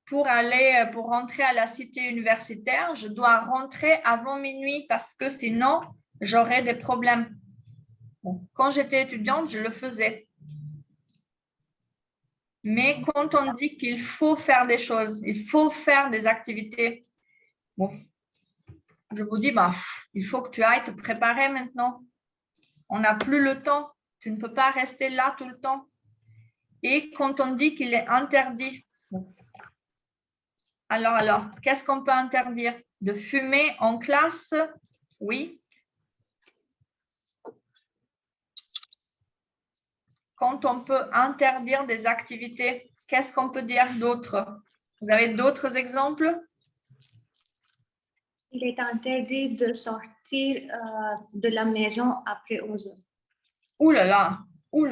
pour rentrer à la cité universitaire, je dois rentrer avant minuit parce que sinon, j'aurais des problèmes. Bon, quand j'étais étudiante, je le faisais. Mais quand on dit qu'il faut faire des choses, il faut faire des activités, bon, je vous dis, il faut que tu ailles te préparer maintenant. On n'a plus le temps. Tu ne peux pas rester là tout le temps. Et quand on dit qu'il est interdit, alors, qu'est-ce qu'on peut interdire? De fumer en classe? Oui. Quand on peut interdire des activités, qu'est-ce qu'on peut dire d'autre? Vous avez d'autres exemples? Il est interdit de sortir de la maison après 11 heures. Ouh là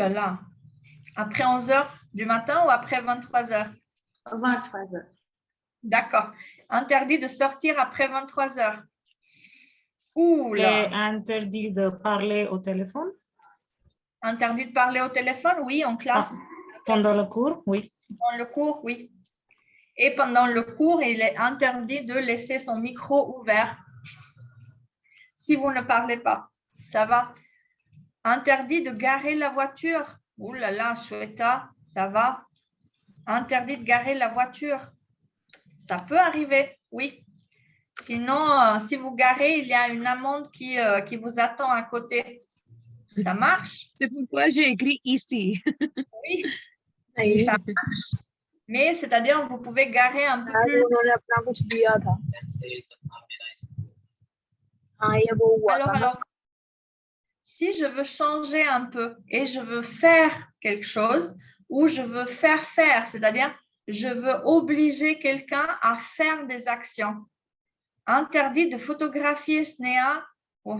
là. Après 11 heures du matin ou après 23 heures? 23 heures. D'accord. Interdit de sortir après 23 heures. Ouh là. Et interdit de parler au téléphone? Interdit de parler au téléphone, oui, en classe. Pendant le cours, oui. Pendant le cours, oui. Et pendant le cours, il est interdit de laisser son micro ouvert. Si vous ne parlez pas, ça va. Interdit de garer la voiture. Ouh là là, Shweta, ça va. Interdit de garer la voiture. Ça peut arriver, oui. Sinon, si vous garez, il y a une amende qui vous attend à côté. Ça marche? C'est pourquoi j'ai écrit ici. Oui, ça marche. Mais c'est-à-dire vous pouvez garer un peu plus. उन्होंने अपना कुछ दिया था हाँ ये वो हुआ था ना Alors, si je veux changer un peu et je veux faire quelque chose ou je veux faire, c'est-à-dire je veux obliger quelqu'un à faire des actions. Interdit de photographier, Snéha. Oh,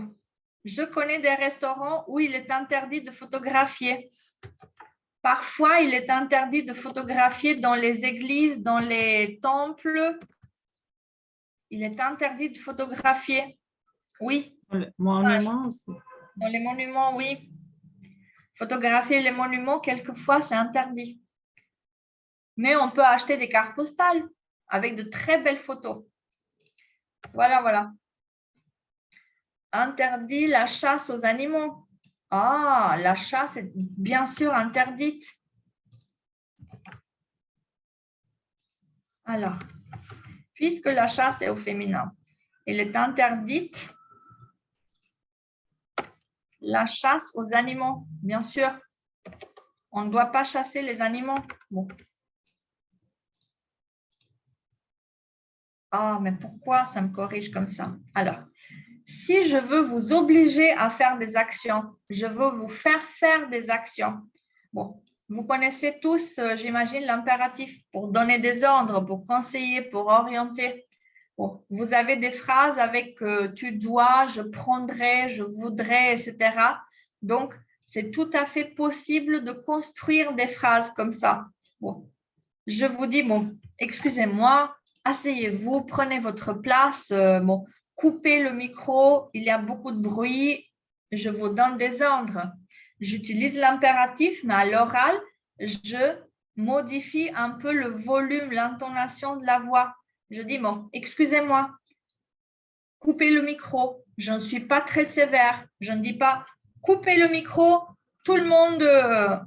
je connais des restaurants où il est interdit de photographier. Parfois, il est interdit de photographier dans les églises, dans les temples. Il est interdit de photographier. Oui. Les monuments aussi. Dans les monuments, oui. Photographier les monuments, quelquefois, c'est interdit. Mais on peut acheter des cartes postales avec de très belles photos. Voilà. Interdit la chasse aux animaux. Ah, la chasse est bien sûr interdite. Alors, puisque la chasse est au féminin, il est interdite la chasse aux animaux, bien sûr. On ne doit pas chasser les animaux. Bon. Ah, mais pourquoi ça me corrige comme ça? Alors, si je veux vous obliger à faire des actions, je veux vous faire faire des actions. Bon, vous connaissez tous, j'imagine, l'impératif pour donner des ordres, pour conseiller, pour orienter. Bon, vous avez des phrases avec tu dois, je prendrai, je voudrais, etc. Donc, c'est tout à fait possible de construire des phrases comme ça. Bon, je vous dis, bon, excusez-moi, asseyez-vous, prenez votre place, bon, coupez le micro, il y a beaucoup de bruit, je vous donne des ordres. J'utilise l'impératif, mais à l'oral, je modifie un peu le volume, l'intonation de la voix. Je dis, bon, excusez-moi, coupez le micro. Je ne suis pas très sévère. Je ne dis pas, coupez le micro, tout le monde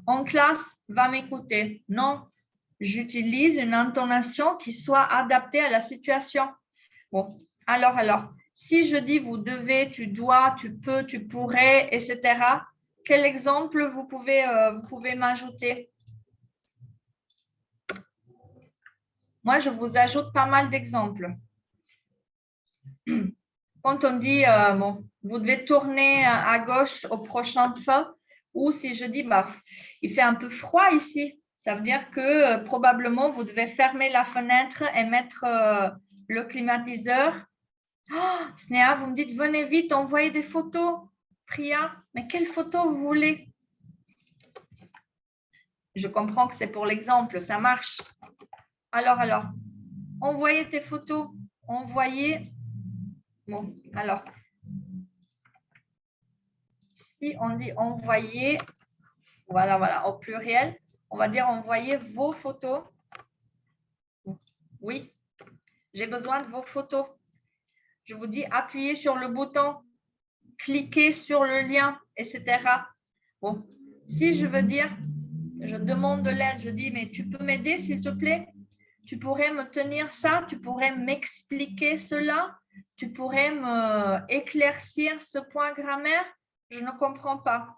en classe va m'écouter. Non, j'utilise une intonation qui soit adaptée à la situation. Bon, alors, si je dis vous devez, tu dois, tu peux, tu pourrais, etc., quel exemple vous pouvez m'ajouter? Moi, je vous ajoute pas mal d'exemples. Quand on dit, bon, vous devez tourner à gauche au prochain feu, ou si je dis, il fait un peu froid ici, ça veut dire que probablement, vous devez fermer la fenêtre et mettre le climatiseur. Oh, Snéha, vous me dites, venez vite, envoyez des photos. Priya, mais quelles photos vous voulez? Je comprends que c'est pour l'exemple, ça marche. Alors, envoyez tes photos. Envoyez. Bon, alors, si on dit envoyer, voilà, au pluriel, on va dire envoyer vos photos. Oui, j'ai besoin de vos photos. Je vous dis appuyez sur le bouton. cliquer sur le lien, etc. Bon, si je veux dire, je demande de l'aide, je dis, mais tu peux m'aider s'il te plaît? Tu pourrais me tenir ça? Tu pourrais m'expliquer cela? Tu pourrais m'éclaircir ce point grammaire? Je ne comprends pas.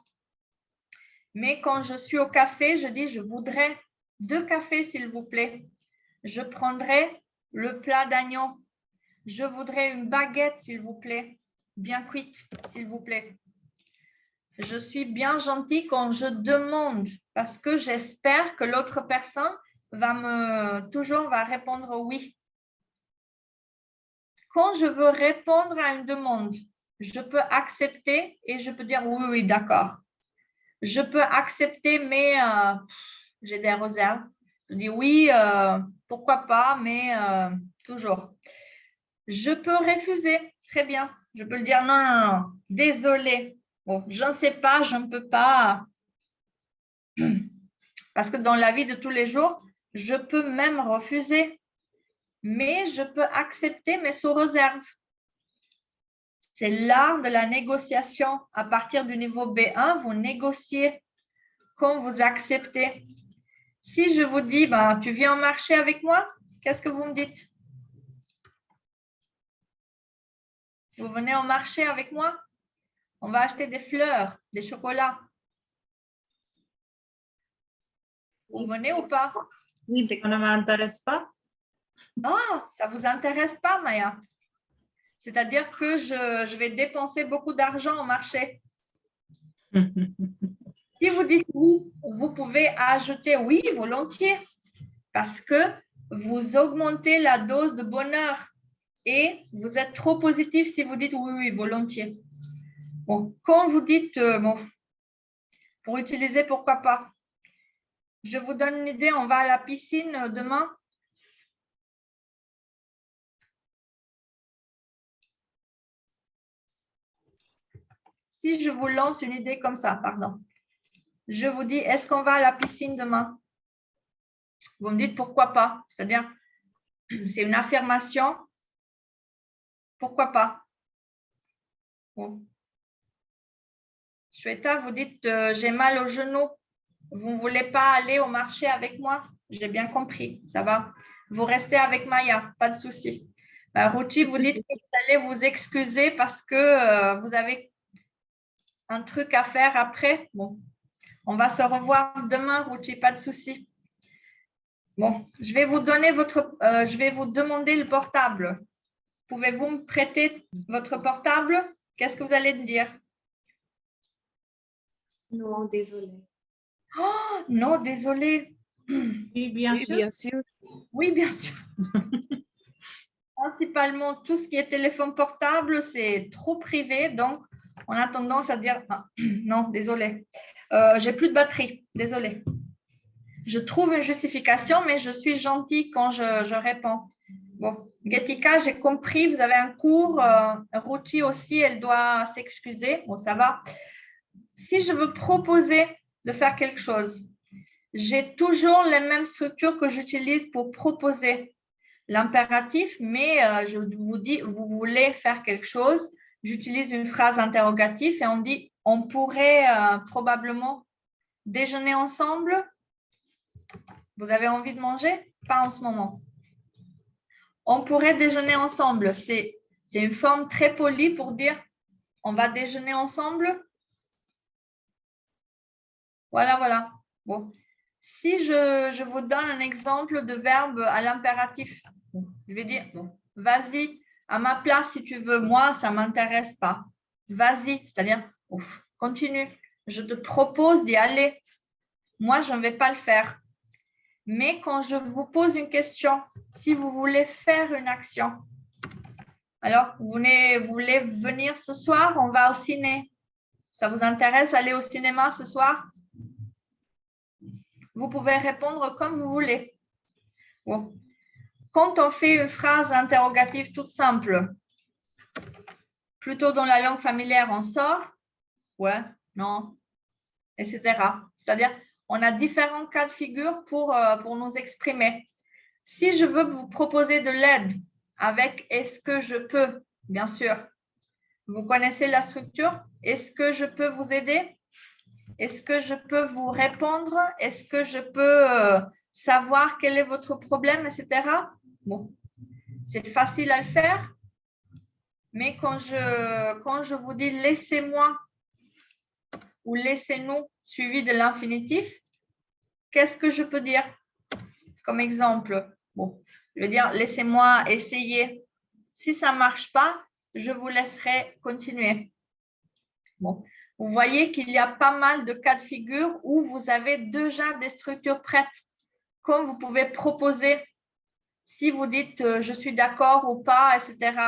Mais quand je suis au café, je dis, je voudrais 2 cafés, s'il vous plaît. Je prendrai le plat d'agneau. Je voudrais une baguette, s'il vous plaît. Bien cuite, s'il vous plaît. Je suis bien gentille quand je demande parce que j'espère que l'autre personne toujours va répondre oui. Quand je veux répondre à une demande, je peux accepter et je peux dire oui, oui, d'accord. Je peux accepter, mais j'ai des réserves. Je dis oui, pourquoi pas, mais toujours. Je peux refuser, très bien. Je peux le dire non, non, non, désolé. Bon, je ne sais pas, je ne peux pas. Parce que dans la vie de tous les jours, je peux même refuser. Mais je peux accepter, mais sous réserve. C'est l'art de la négociation. À partir du niveau B1, vous négociez quand vous acceptez. Si je vous dis, ben, tu viens au marché avec moi, qu'est-ce que vous me dites? Vous venez au marché avec moi? On va acheter des fleurs, des chocolats. Vous venez ou pas? Oui, Ça ne m'intéresse pas. Ah, ça ne vous intéresse pas, Maya? C'est-à-dire que je vais dépenser beaucoup d'argent au marché. Si vous dites oui, vous pouvez ajouter oui volontiers parce que vous augmentez la dose de bonheur et vous êtes trop positif si vous dites oui, oui, volontiers. Bon, quand vous dites bon, pour utiliser, pourquoi pas? Je vous donne une idée, on va à la piscine demain. Si je vous lance une idée comme ça, pardon. Je vous dis, est-ce qu'on va à la piscine demain? Vous me dites pourquoi pas. C'est-à-dire, c'est une affirmation. Pourquoi pas? Bon. Shweta, vous dites, j'ai mal au genou. Vous ne voulez pas aller au marché avec moi? J'ai bien compris, ça va. Vous restez avec Maya, pas de souci. Ruchi, vous dites que vous allez vous excuser parce que vous avez un truc à faire après. Bon, on va se revoir demain, Ruchi, pas de souci. Bon, je vais vous demander le portable. Pouvez-vous me prêter votre portable? Qu'est-ce que vous allez me dire? non, désolé. Oh, non, désolé. Oui, bien Oui, sûr. bien sûr. Oui, bien sûr. Principalement, tout ce qui est téléphone portable, c'est trop privé. Donc, on a tendance à dire non, désolé. J'ai plus de batterie. Désolé. Je trouve une justification, mais je suis gentille quand je réponds. Bon, Getika, j'ai compris. Vous avez un cours. Ruchi aussi, elle doit s'excuser. Bon, ça va. Si je veux proposer de faire quelque chose, j'ai toujours les mêmes structures que j'utilise pour proposer l'impératif, mais je vous dis, vous voulez faire quelque chose, j'utilise une phrase interrogative et on dit, on pourrait probablement déjeuner ensemble. Vous avez envie de manger? Pas en ce moment. On pourrait déjeuner ensemble. C'est une forme très polie pour dire, on va déjeuner ensemble. Voilà, voilà. Bon. Si je vous donne un exemple de verbe à l'impératif, je vais dire, bon, vas-y, à ma place si tu veux, moi, ça ne m'intéresse pas. Vas-y, c'est-à-dire, continue. Je te propose d'y aller. Moi, je ne vais pas le faire. Mais quand je vous pose une question, si vous voulez faire une action, alors, vous voulez venir ce soir, on va au ciné. Ça vous intéresse d'aller au cinéma ce soir? Vous pouvez répondre comme vous voulez. Bon. Quand on fait une phrase interrogative toute simple, plutôt dans la langue familière, on sort, ouais, non, etc. C'est-à-dire, on a différents cas de figure pour nous exprimer. Si je veux vous proposer de l'aide avec est-ce que je peux, bien sûr, Vous connaissez la structure? Est-ce que je peux vous aider? Est-ce que je peux vous répondre? Est-ce que je peux savoir quel est votre problème, etc.? Bon, c'est facile à le faire. Mais quand je vous dis laissez-moi ou laissez-nous suivi de l'infinitif, qu'est-ce que je peux dire comme exemple? Bon, je vais dire laissez-moi essayer. Si ça ne marche pas, je vous laisserai continuer. Bon, vous voyez qu'il y a pas mal de cas de figure où vous avez déjà des structures prêtes, comme vous pouvez proposer. Si vous dites je suis d'accord ou pas, etc.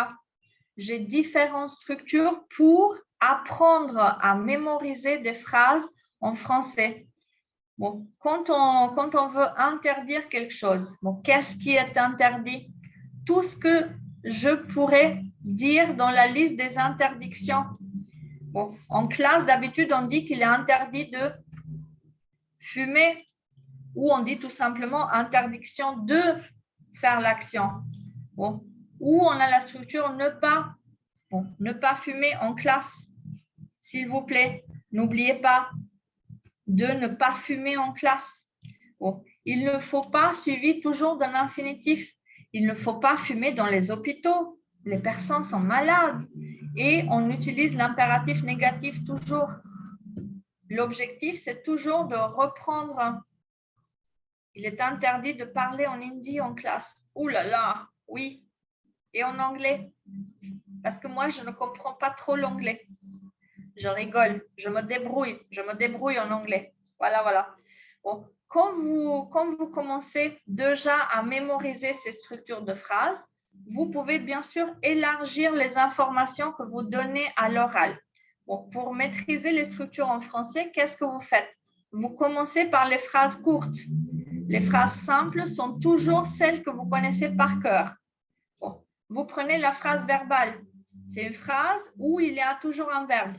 J'ai différentes structures pour apprendre à mémoriser des phrases en français. Bon, quand on veut interdire quelque chose, bon, qu'est-ce qui est interdit? Tout ce que je pourrais dire dans la liste des interdictions. Bon, en classe, d'habitude, on dit qu'il est interdit de fumer ou on dit tout simplement interdiction de faire l'action. Bon, ou on a la structure ne pas fumer en classe, s'il vous plaît. N'oubliez pas de ne pas fumer en classe. Bon, il ne faut pas suivi toujours d'un infinitif. Il ne faut pas fumer dans les hôpitaux. Les personnes sont malades et on utilise l'impératif négatif toujours. L'objectif, c'est toujours de reprendre. Il est interdit de parler en hindi en classe. Ouh là là, oui. Et en anglais, parce que moi, je ne comprends pas trop l'anglais. Je rigole, je me débrouille en anglais. Voilà. Bon, quand vous commencez déjà à mémoriser ces structures de phrases, vous pouvez bien sûr élargir les informations que vous donnez à l'oral. Bon, pour maîtriser les structures en français, qu'est-ce que vous faites? Vous commencez par les phrases courtes. Les phrases simples sont toujours celles que vous connaissez par cœur. Bon, vous prenez la phrase verbale. C'est une phrase où il y a toujours un verbe.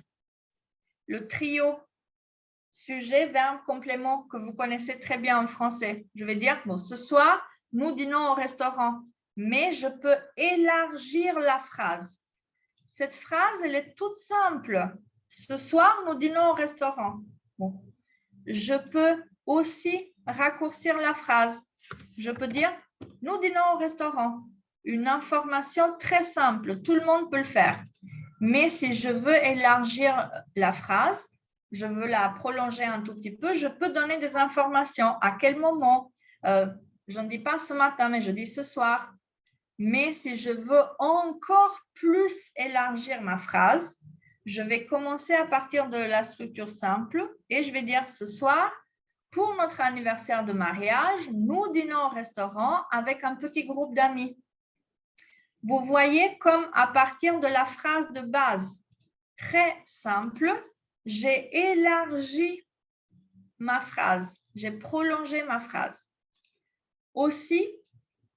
Le trio sujet, verbe, complément que vous connaissez très bien en français. Je vais dire, bon, ce soir, nous dînons au restaurant, mais je peux élargir la phrase. Cette phrase, elle est toute simple. Ce soir, nous dînons au restaurant. Bon. Je peux aussi raccourcir la phrase. Je peux dire, nous dînons au restaurant. Une information très simple, tout le monde peut le faire. Mais si je veux élargir la phrase, je veux la prolonger un tout petit peu, je peux donner des informations. À quel moment? Je ne dis pas ce matin, mais je dis ce soir. Mais si je veux encore plus élargir ma phrase, je vais commencer à partir de la structure simple et je vais dire ce soir, pour notre anniversaire de mariage, nous dînons au restaurant avec un petit groupe d'amis. Vous voyez comme à partir de la phrase de base, très simple, j'ai élargi ma phrase, j'ai prolongé ma phrase. Aussi,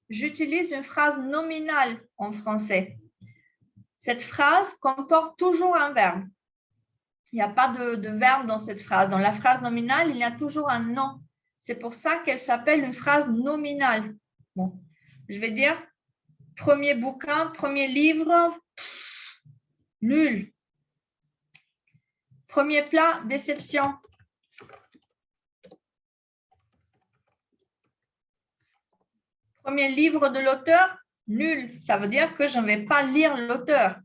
j'utilise une phrase nominale en français. Cette phrase comporte toujours un verbe. Il n'y a pas de verbe dans cette phrase. Dans la phrase nominale, il y a toujours un nom. C'est pour ça qu'elle s'appelle une phrase nominale. Bon, je vais dire premier bouquin, premier livre, nul. Premier plat, déception. Premier livre de l'auteur, nul. Ça veut dire que je ne vais pas lire l'auteur.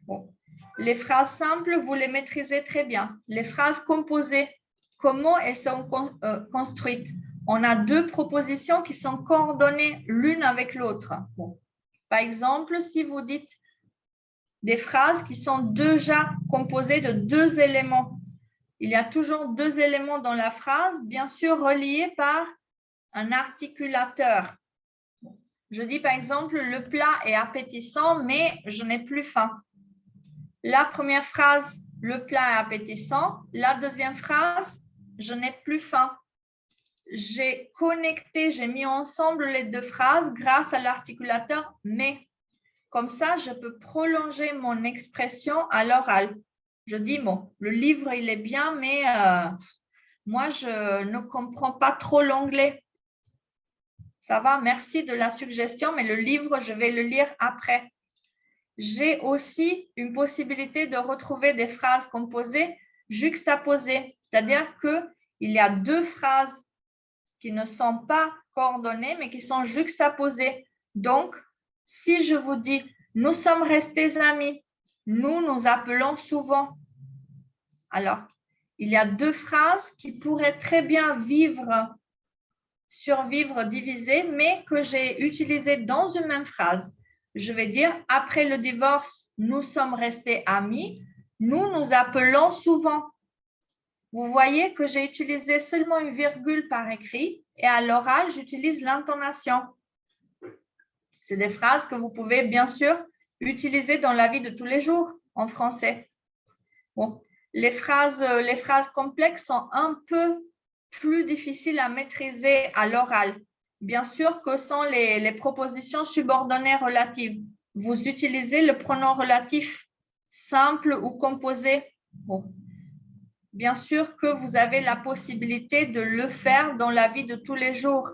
Bon. Les phrases simples, vous les maîtrisez très bien. Les phrases composées, comment elles sont construites? On a deux propositions qui sont coordonnées l'une avec l'autre. Bon. Par exemple, si vous dites des phrases qui sont déjà composées de deux éléments, il y a toujours deux éléments dans la phrase, bien sûr reliés par un articulateur. Je dis par exemple, le plat est appétissant, mais je n'ai plus faim. La première phrase, le plat est appétissant. La deuxième phrase, je n'ai plus faim. J'ai connecté, j'ai mis ensemble les deux phrases grâce à l'articulateur « mais ». Comme ça, je peux prolonger mon expression à l'oral. Je dis, bon, le livre, il est bien, mais moi, je ne comprends pas trop l'anglais. Ça va, merci de la suggestion, mais le livre, je vais le lire après. j'ai aussi une possibilité de retrouver des phrases composées juxtaposées, c'est-à-dire qu'il y a deux phrases qui ne sont pas coordonnées, mais qui sont juxtaposées. Donc, si je vous dis « Nous sommes restés amis »,« Nous nous appelons souvent », alors, il y a deux phrases qui pourraient très bien survivre divisées, mais que j'ai utilisées dans une même phrase. Je vais dire, après le divorce, nous sommes restés amis, nous nous appelons souvent. Vous voyez que j'ai utilisé seulement une virgule par écrit et à l'oral, j'utilise l'intonation. C'est des phrases que vous pouvez bien sûr utiliser dans la vie de tous les jours en français. Bon, les phrases complexes sont un peu plus difficiles à maîtriser à l'oral. Bien sûr que sont les propositions subordonnées relatives. Vous utilisez le pronom relatif simple ou composé. Bon. Bien sûr que vous avez la possibilité de le faire dans la vie de tous les jours.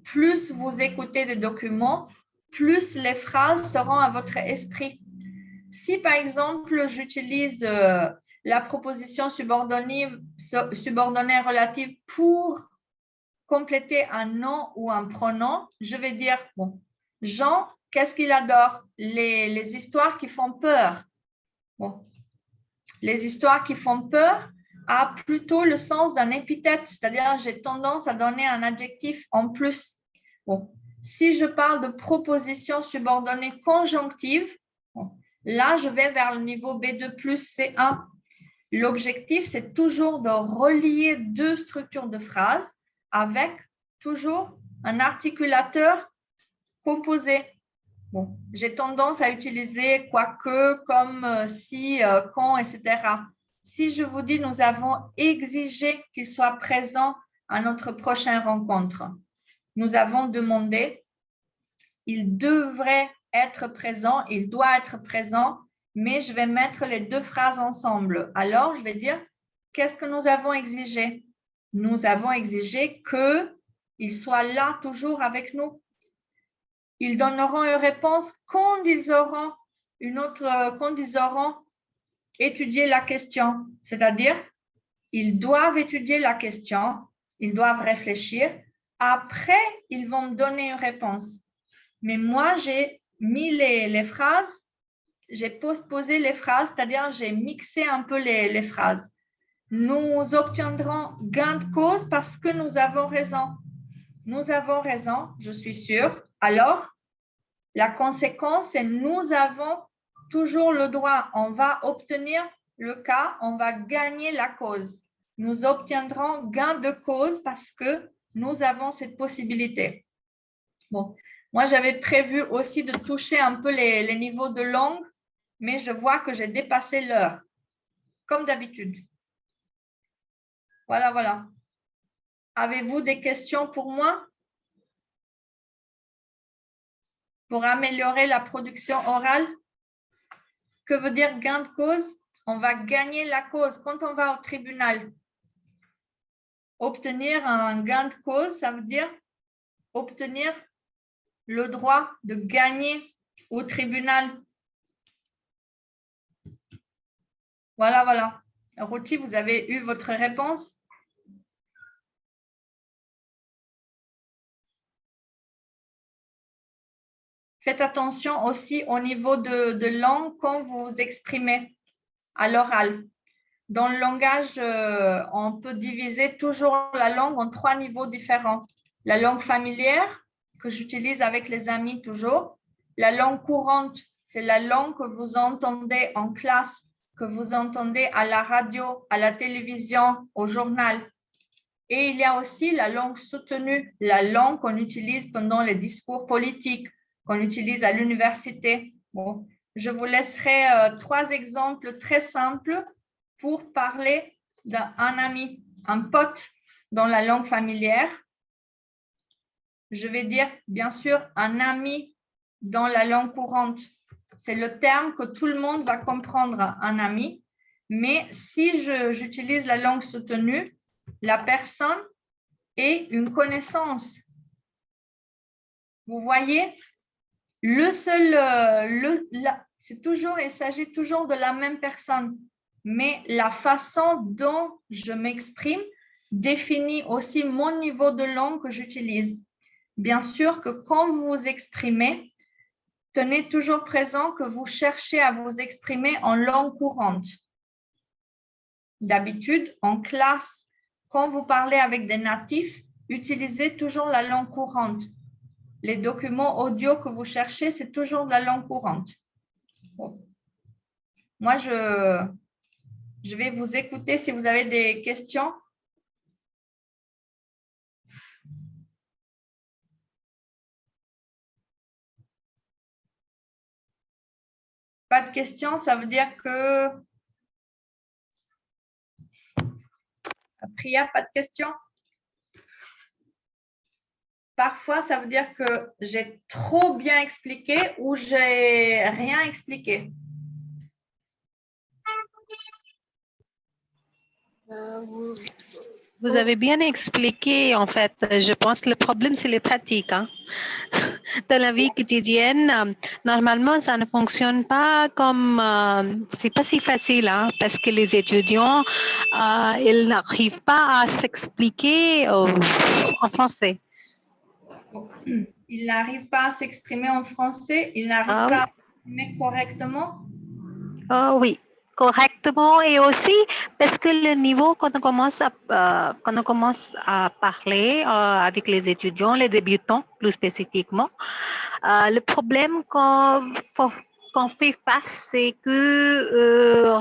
Plus vous écoutez des documents, plus les phrases seront à votre esprit. Si par exemple, j'utilise la proposition subordonnée relative pour compléter un nom ou un pronom, je vais dire, bon, Jean, qu'est-ce qu'il adore? Les histoires qui font peur. Bon. Les histoires qui font peur a plutôt le sens d'un épithète, c'est-à-dire j'ai tendance à donner un adjectif en plus. Bon. Si je parle de proposition subordonnée conjonctive, bon, là, je vais vers le niveau B2 plus C1. L'objectif, c'est toujours de relier deux structures de phrases avec toujours un articulateur composé. Bon, j'ai tendance à utiliser quoique, comme, si, quand, etc. Si je vous dis, nous avons exigé qu'il soit présent à notre prochaine rencontre. Nous avons demandé, il devrait être présent, il doit être présent, mais je vais mettre les deux phrases ensemble. Alors, je vais dire, qu'est-ce que nous avons exigé? Nous avons exigé qu'il soit là toujours avec nous. Ils donneront une réponse quand ils auront étudié la question. C'est-à-dire, ils doivent étudier la question, ils doivent réfléchir. Après, ils vont me donner une réponse. Mais moi, j'ai mis les phrases, j'ai postposé les phrases, c'est-à-dire j'ai mixé un peu les phrases. Nous obtiendrons gain de cause parce que nous avons raison. Nous avons raison, je suis sûre. Alors, la conséquence, c'est nous avons toujours le droit. On va obtenir le cas, on va gagner la cause. Nous obtiendrons gain de cause parce que nous avons cette possibilité. Bon, moi, j'avais prévu aussi de toucher un peu les niveaux de langue, mais je vois que j'ai dépassé l'heure, comme d'habitude. Voilà, voilà. Avez-vous des questions pour moi? Pour améliorer la production orale? Que veut dire gain de cause? On va gagner la cause quand on va au tribunal. Obtenir un gain de cause, ça veut dire obtenir le droit de gagner au tribunal. Voilà, voilà. Ruti, vous avez eu votre réponse? Faites attention aussi au niveau de langue quand vous vous exprimez à l'oral. Dans le langage, on peut diviser toujours la langue en 3 niveaux différents. La langue familière, que j'utilise avec les amis toujours. La langue courante, c'est la langue que vous entendez en classe, que vous entendez à la radio, à la télévision, au journal. Et il y a aussi la langue soutenue, la langue qu'on utilise pendant les discours politiques, qu'on utilise à l'université. Bon, je vous laisserai 3 exemples très simples pour parler d'un ami, un pote dans la langue familière. Je vais dire, bien sûr, un ami dans la langue courante. C'est le terme que tout le monde va comprendre, un ami. Mais si j'utilise la langue soutenue, la personne est une connaissance. Vous voyez, il s'agit toujours de la même personne. Mais la façon dont je m'exprime définit aussi mon niveau de langue que j'utilise. Bien sûr que quand vous vous exprimez, tenez toujours présent que vous cherchez à vous exprimer en langue courante. D'habitude, en classe, quand vous parlez avec des natifs, utilisez toujours la langue courante. Les documents audio que vous cherchez, c'est toujours de la langue courante. Bon. Moi, je vais vous écouter si vous avez des questions. Pas de questions, ça veut dire que... Priya, pas de questions? Parfois, ça veut dire que j'ai trop bien expliqué ou j'ai rien expliqué. Vous avez bien expliqué, en fait. Je pense que le problème, c'est les pratiques. Hein. Dans la vie quotidienne, normalement, ça ne fonctionne pas comme... c'est pas si facile, hein, parce que les étudiants, ils n'arrivent pas à s'expliquer en français. Ils n'arrivent pas à s'exprimer en français, ils n'arrivent pas à s'exprimer correctement. Oui, correctement et aussi parce que le niveau, quand on commence à parler avec les étudiants, les débutants plus spécifiquement, le problème qu'on fait face, c'est que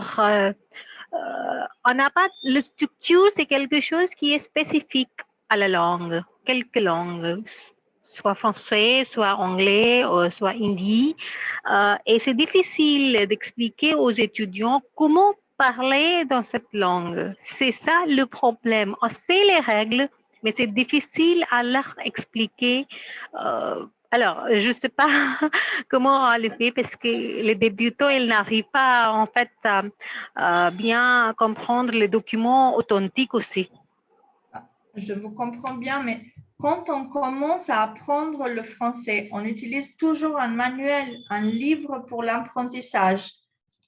on n'a pas, la structure, c'est quelque chose qui est spécifique à la langue, quelques langues, soit français, soit anglais, soit hindi. Et c'est difficile d'expliquer aux étudiants comment parler dans cette langue. C'est ça le problème. On sait les règles, mais c'est difficile à leur expliquer. Alors, je ne sais pas comment on le fait parce que les débutants, ils n'arrivent pas en fait à bien comprendre les documents authentiques aussi. Je vous comprends bien, mais quand on commence à apprendre le français, on utilise toujours un manuel, un livre pour l'apprentissage.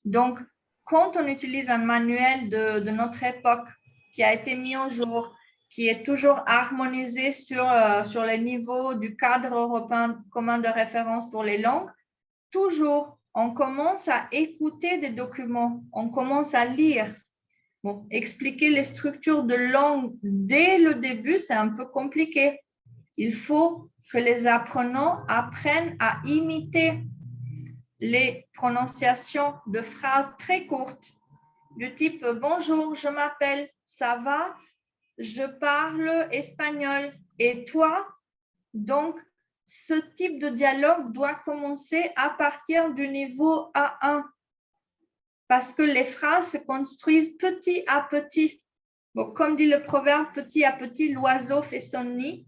Donc, quand on utilise un manuel de notre époque qui a été mis au jour, qui est toujours harmonisé sur les niveaux du cadre européen commun de référence pour les langues, toujours, on commence à écouter des documents, on commence à lire. Bon, expliquer les structures de langue dès le début, c'est un peu compliqué. Il faut que les apprenants apprennent à imiter les prononciations de phrases très courtes, du type « Bonjour, je m'appelle, ça va, je parle espagnol, et toi ?» Donc, ce type de dialogue doit commencer à partir du niveau A1 parce que les phrases se construisent petit à petit. Bon, comme dit le proverbe, petit à petit, l'oiseau fait son nid.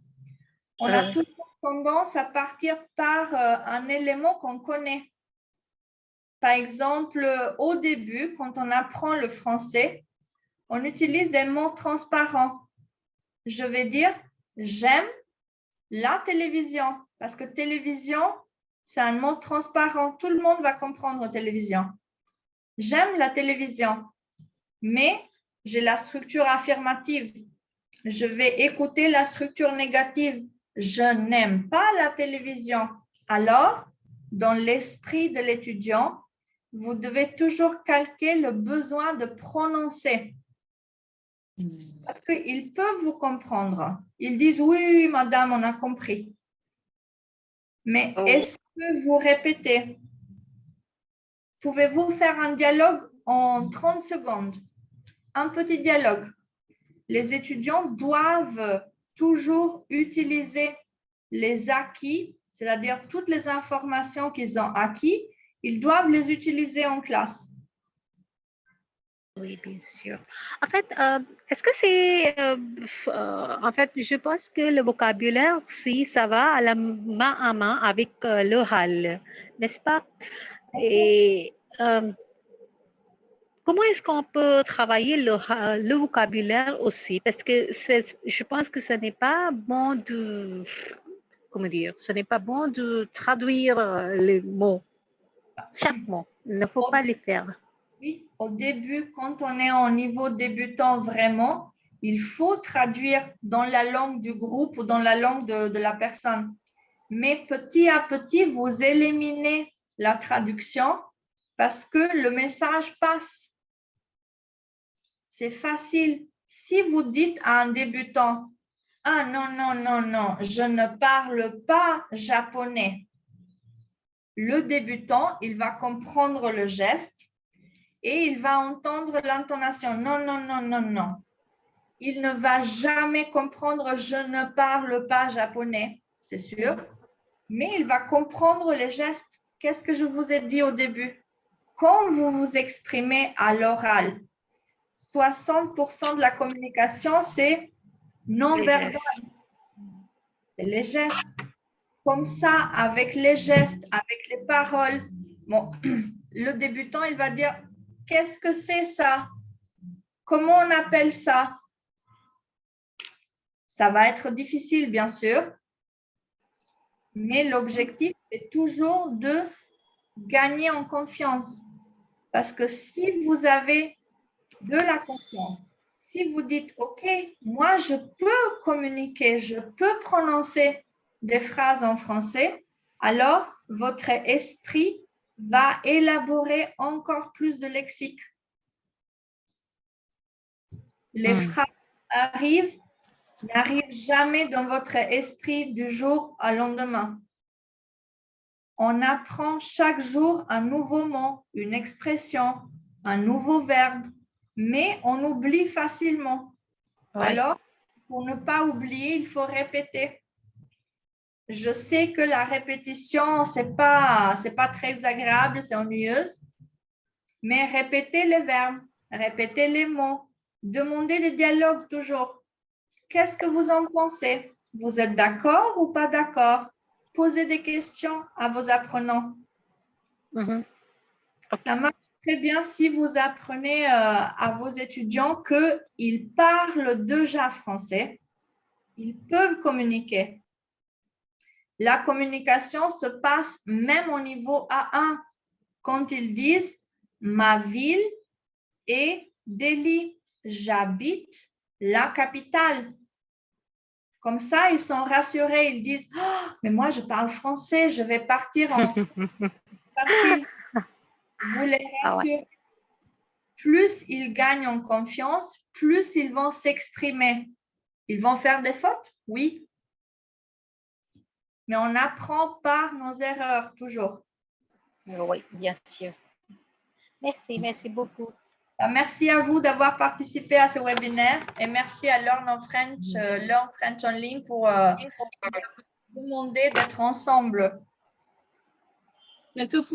On a toujours tendance à partir par un élément qu'on connaît. Par exemple, au début, quand on apprend le français, on utilise des mots transparents. Je vais dire « j'aime la télévision » parce que télévision, c'est un mot transparent. Tout le monde va comprendre télévision. J'aime la télévision, mais j'ai la structure affirmative. Je vais écouter la structure négative. Je n'aime pas la télévision. Alors, dans l'esprit de l'étudiant, vous devez toujours calquer le besoin de prononcer. Parce qu'ils peuvent vous comprendre. Ils disent « Oui, madame, on a compris. » Mais est-ce que vous répétez? Pouvez-vous faire un dialogue en 30 secondes? Un petit dialogue. Les étudiants doivent toujours utiliser les acquis, c'est-à-dire toutes les informations qu'ils ont acquis, ils doivent les utiliser en classe. Oui, bien sûr. En fait, est-ce que c'est... en fait, je pense que le vocabulaire, si ça va à la main à main avec l'oral, n'est-ce pas? Et comment est-ce qu'on peut travailler le vocabulaire aussi? Parce que je pense que ce n'est pas bon de... Comment dire? Ce n'est pas bon de traduire les mots. chaque mot. Il ne faut pas les faire. Oui, au début, quand on est en niveau débutant vraiment, il faut traduire dans la langue du groupe ou dans la langue de la personne. Mais petit à petit, vous éliminez la traduction parce que le message passe. C'est facile. Si vous dites à un débutant, « Ah non, non, non, non, je ne parle pas japonais », le débutant, il va comprendre le geste et il va entendre l'intonation. Non, non, non, non, non. Il ne va jamais comprendre « je ne parle pas japonais », c'est sûr. Mais il va comprendre les gestes. Qu'est-ce que je vous ai dit au début? Quand vous vous exprimez à l'oral, 60% de la communication, c'est non-verbal. C'est les gestes. Comme ça, avec les gestes, avec les paroles, bon, le débutant, il va dire, qu'est-ce que c'est ça? Comment on appelle ça? Ça va être difficile, bien sûr, mais l'objectif est toujours de gagner en confiance. Parce que si vous avez de la confiance, si vous dites, OK, moi, je peux communiquer, je peux prononcer des phrases en français, alors votre esprit va élaborer encore plus de lexique. Les phrases n'arrivent jamais dans votre esprit du jour au lendemain. On apprend chaque jour un nouveau mot, une expression, un nouveau verbe, mais on oublie facilement. Ouais. Alors, pour ne pas oublier, il faut répéter. Je sais que la répétition, c'est pas très agréable, c'est ennuyeuse, mais répétez les verbes, répétez les mots, demandez des dialogues toujours. Qu'est-ce que vous en pensez? Vous êtes d'accord ou pas d'accord? Posez des questions à vos apprenants. Ça marche très bien si vous apprenez à vos étudiants qu'ils parlent déjà français. Ils peuvent communiquer. La communication se passe même au niveau A1 quand ils disent « ma ville est Delhi, j'habite la capitale ». Comme ça, ils sont rassurés. Ils disent oh, « mais moi, je parle français, je vais partir en France. » Facile. Vous les rassurez. Plus ils gagnent en confiance, plus ils vont s'exprimer. Ils vont faire des fautes, oui. Mais on apprend par nos erreurs, toujours. Oui, bien sûr. Merci beaucoup. Merci à vous d'avoir participé à ce webinaire et merci à Learn French en ligne pour demander d'être ensemble.